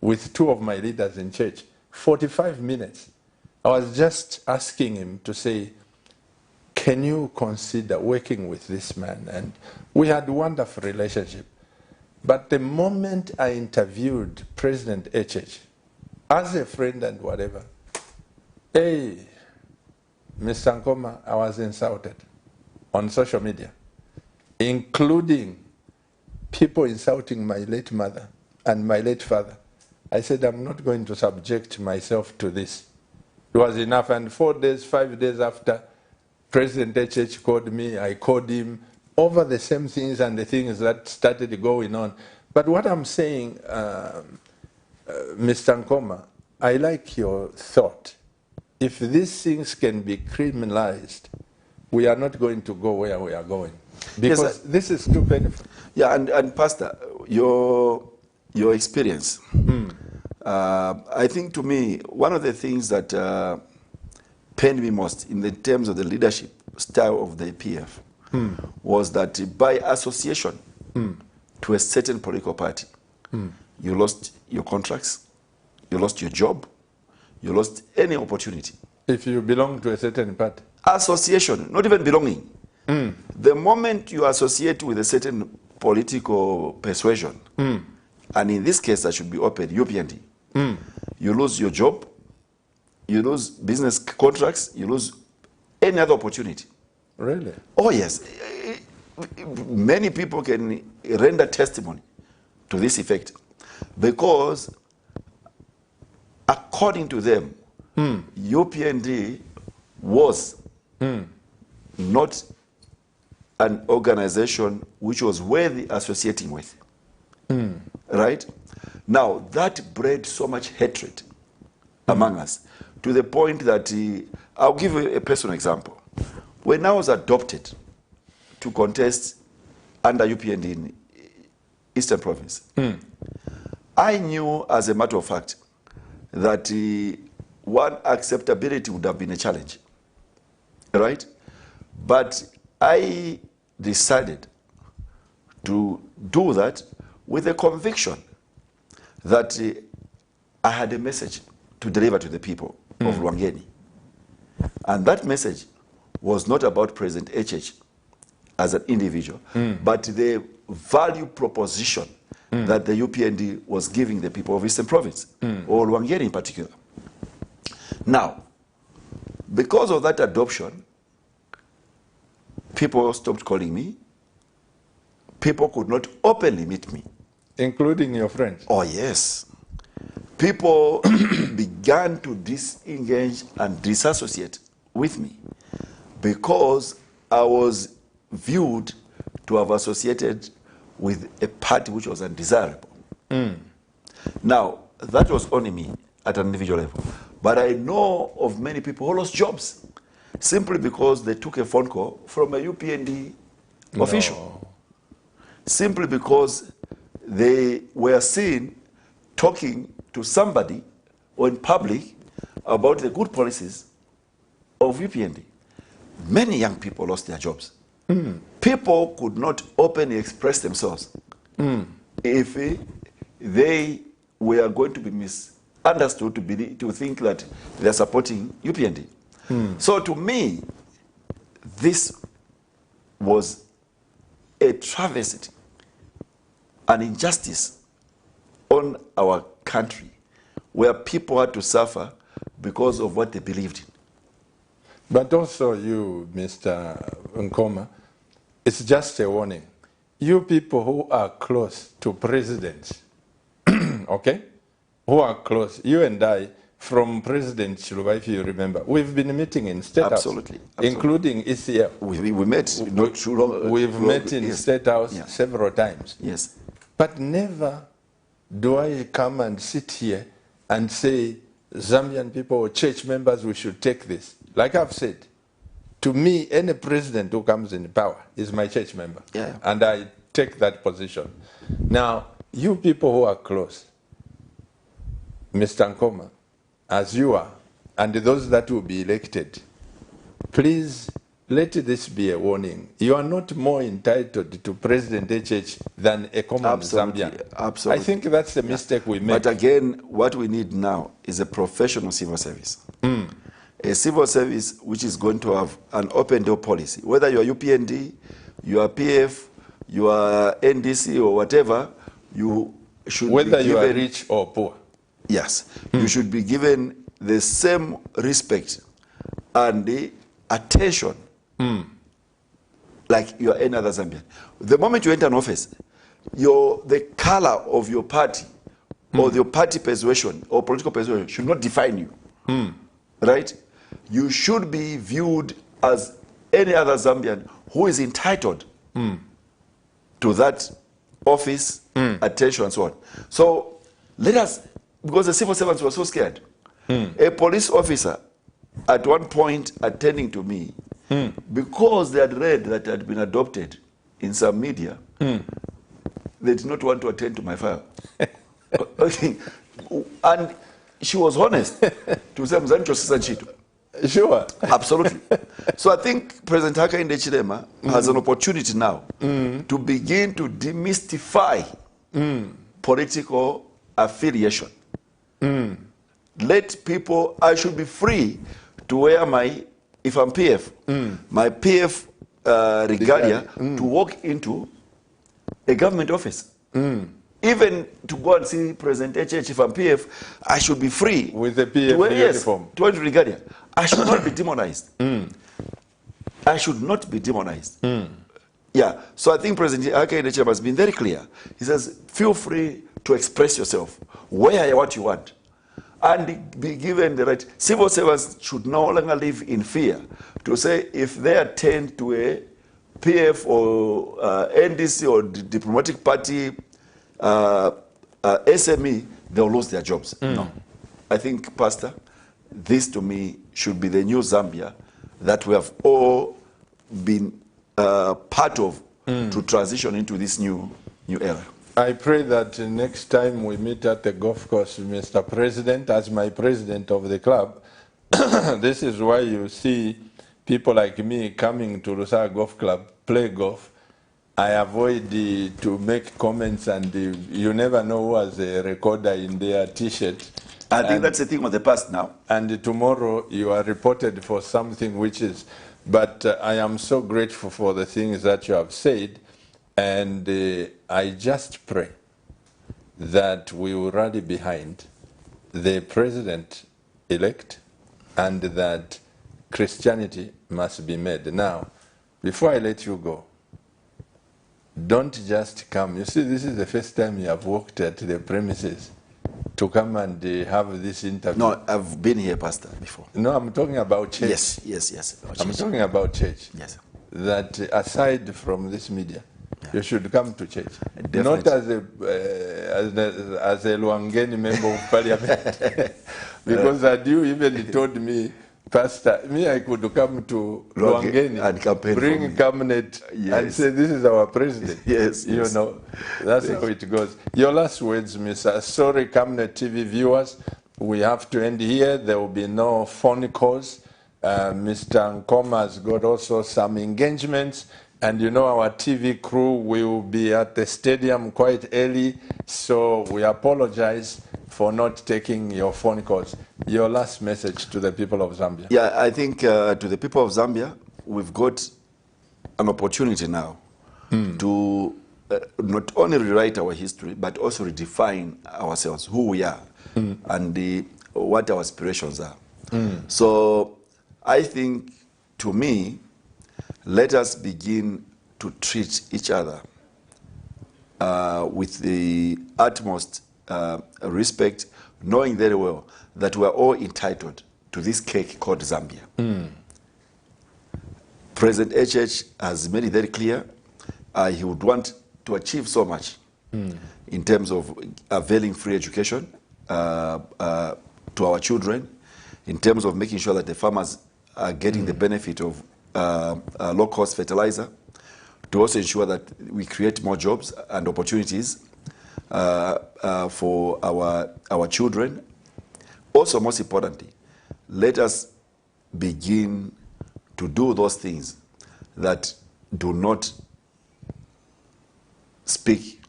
A: with two of my leaders in church, 45 minutes. I was just asking him to say, can you consider working with this man? And we had a wonderful relationship. But the moment I interviewed President HH, as a friend and whatever, hey, Mr. NKHOMA, I was insulted on social media, including people insulting my late mother and my late father. I said, I'm not going to subject myself to this. It was enough. And 4 days, 5 days after, President HH called me, I called him, over the same things and the things that started going on. But what I'm saying, Mr. NKHOMA, I like your thought. If these things can be criminalized, we are not going to go where we are going. Because yes, this is too painful.
B: Yeah, and Pastor, your experience, I think to me, one of the things that pained me most in the terms of the leadership style of the PF was that by association to a certain political party, you lost your contracts, you lost your job, you lost any opportunity.
A: If you belong to a certain party?
B: Association, not even belonging. The moment you associate with a certain political persuasion, and in this case that should be open, UPND, you lose your job, you lose business contracts, you lose any other opportunity.
A: Really?
B: Oh yes. Many people can render testimony to this effect because according to them, UPND was not an organization which was worthy associating with. Right? Now, that bred so much hatred among us to the point that, I'll give you a personal example. When I was adopted to contest under UPND in Eastern Province, I knew as a matter of fact that one acceptability would have been a challenge, right? But I decided to do that with a conviction that I had a message to deliver to the people of Lwangeni. And that message was not about President HH as an individual, but the value proposition that the UPND was giving the people of Eastern Province, or Lwangeri in particular. Now, because of that adoption, people stopped calling me. People could not openly meet me.
A: Including your friends?
B: Oh, yes. People began to disengage and disassociate with me because I was viewed to have associated with a party which was undesirable. Now, that was only me at an individual level. But I know of many people who lost jobs simply because they took a phone call from a UPND official. Simply because they were seen talking to somebody or in public about the good policies of UPND. Many young people lost their jobs. People could not openly express themselves if they were going to be misunderstood to think that they are supporting UPND. So to me, this was a travesty, an injustice on our country, where people had to suffer because of what they believed in.
A: But also you, Mr. NKHOMA, it's just a warning. You people who are close to presidents, okay, who are close, you and I, from President Chiluba, if you remember, we've been meeting in State
B: Absolutely.
A: House, including ECL.
B: We met not too long.
A: We've met in State House several times.
B: Yes.
A: But never do I come and sit here and say, Zambian people or church members, we should take this. Like I've said, to me, any president who comes in power is my church member.
B: Yeah.
A: And I take that position. Now, you people who are close, Mr. NKHOMA, as you are, and those that will be elected, please let this be a warning. You are not more entitled to President HH than a common Zambian.
B: Absolutely.
A: I think that's the mistake we make.
B: But again, what we need now is a professional civil service. A civil service which is going to have an open door policy. Whether you are UPND, you are PF, you are NDC or whatever, you should
A: whether
B: be given,
A: you are rich or poor.
B: Yes. You should be given the same respect and the attention like you are any other Zambian. The moment you enter an office, the color of your party or your party persuasion or political persuasion should not define you. Right? You should be viewed as any other Zambian who is entitled to that office, attention, and so on. So let us, because the civil servants were so scared. A police officer at one point attending to me, because they had read that I had been adopted in some media, they did not want to attend to my file. Okay. And she was honest to say, Mzancho Sisanchito.
A: Sure.
B: Absolutely. So I think President Hakainde Hichilema has an opportunity now to begin to demystify political affiliation. Let people, I should be free to wear my, if I'm PF, my PF regalia to walk into a government office. Even to go and see President HH, if I'm PF, I should be free.
A: With the PF uniform.
B: To wear regalia. I should not be demonized. I should not be demonized. Yeah, so I think President Hakainde Hichilema has been very clear. He says, feel free to express yourself, wear what you want, and be given the right. Civil servants should no longer live in fear to say if they attend to a PF or NDC or diplomatic party SME, they'll lose their jobs. No. I think, Pastor, this to me should be the new Zambia that we have all been part of to transition into this new era.
A: I pray that next time we meet at the golf course, Mr. President, as my president of the club, this is why you see people like me coming to Rusa Golf Club, play golf. I avoid to make comments, and you never know who has a recorder in their T-shirt.
B: I think that's a thing of the past now.
A: And tomorrow you are reported for something which is, but I am so grateful for the things that you have said, and I just pray that we will rally behind the president-elect and that Christianity must be made. Now, before I let you go, don't just come. You see, this is the first time you have walked at the premises to come and have this interview.
B: No, I've been here, Pastor, before.
A: No, I'm talking about church.
B: Yes.
A: I'm talking about church.
B: Yes.
A: That aside from this media, you should come to church.
B: Definitely.
A: Not as a Luangeni member of parliament. Because had you even told me, Pastor, I could come to Luangeni
B: and campaign
A: bring cabinet and say, this is our president.
B: Yes.
A: You know, that's how it goes. Your last words, Mr. Sorry, Cabinet TV viewers, we have to end here. There will be no phone calls. Mr. NKHOMA has got also some engagements. And you know, our TV crew will be at the stadium quite early, so we apologize for not taking your phone calls. Your last message to the people of Zambia.
B: Yeah, I think to the people of Zambia, we've got an opportunity now to not only rewrite our history, but also redefine ourselves, who we are, and what our aspirations are. So I think, to me, let us begin to treat each other with the utmost respect, knowing very well that we are all entitled to this cake called Zambia. President HH has made it very clear he would want to achieve so much in terms of availing free education to our children, in terms of making sure that the farmers are getting the benefit of low-cost fertilizer, to also ensure that we create more jobs and opportunities for our children. Also, most importantly, let us begin to do those things that do not speak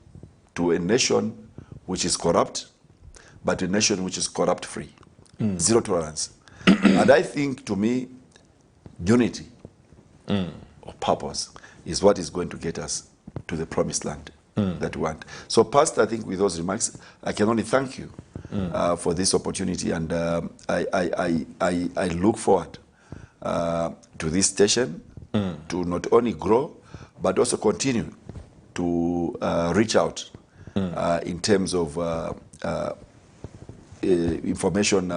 B: to a nation which is corrupt, but a nation which is corrupt-free. Zero tolerance. And I think, to me, unity of purpose is what is going to get us to the promised land that we want. So, Pastor, I think with those remarks, I can only thank you for this opportunity, and I look forward to this station to not only grow, but also continue to reach out in terms of information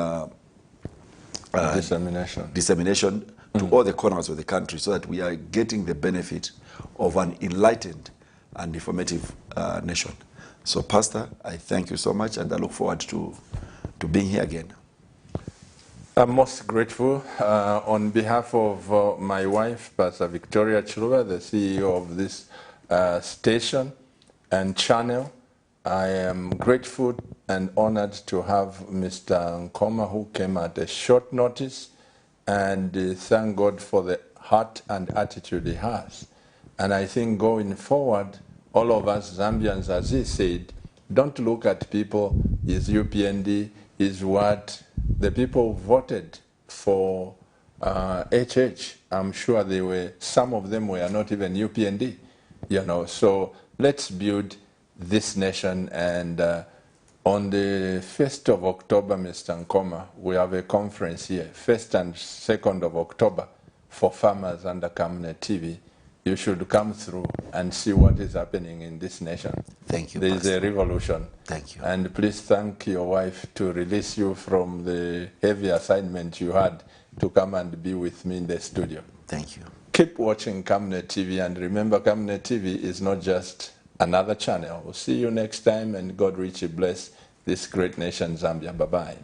B: dissemination to all the corners of the country, so that we are getting the benefit of an enlightened and informative nation. So, Pastor, I thank you so much, and I look forward to being here again.
A: I'm most grateful. On behalf of my wife, Pastor Victoria Chiluba, the CEO of this station and channel, I am grateful and honored to have Mr. NKHOMA, who came at a short notice, and thank God for the heart and attitude he has. And I think going forward, all of us Zambians, as he said, don't look at people, is UPND, is what? The people voted for HH. I'm sure they were, some of them were not even UPND, you know. So let's build this nation, and on the 1st of October, Mr. NKHOMA, we have a conference here, 1st and 2nd of October, for farmers under Cabinet TV. You should come through and see what is happening in this nation.
B: Thank you,
A: There is
B: Pastor.
A: a revolution.
B: Thank you.
A: And please thank your wife to release you from the heavy assignment you had to come and be with me in the studio.
B: Thank you.
A: Keep watching Cabinet TV, and remember, Cabinet TV is not just another channel. We'll see you next time, and God richly bless this great nation, Zambia. Bye-bye.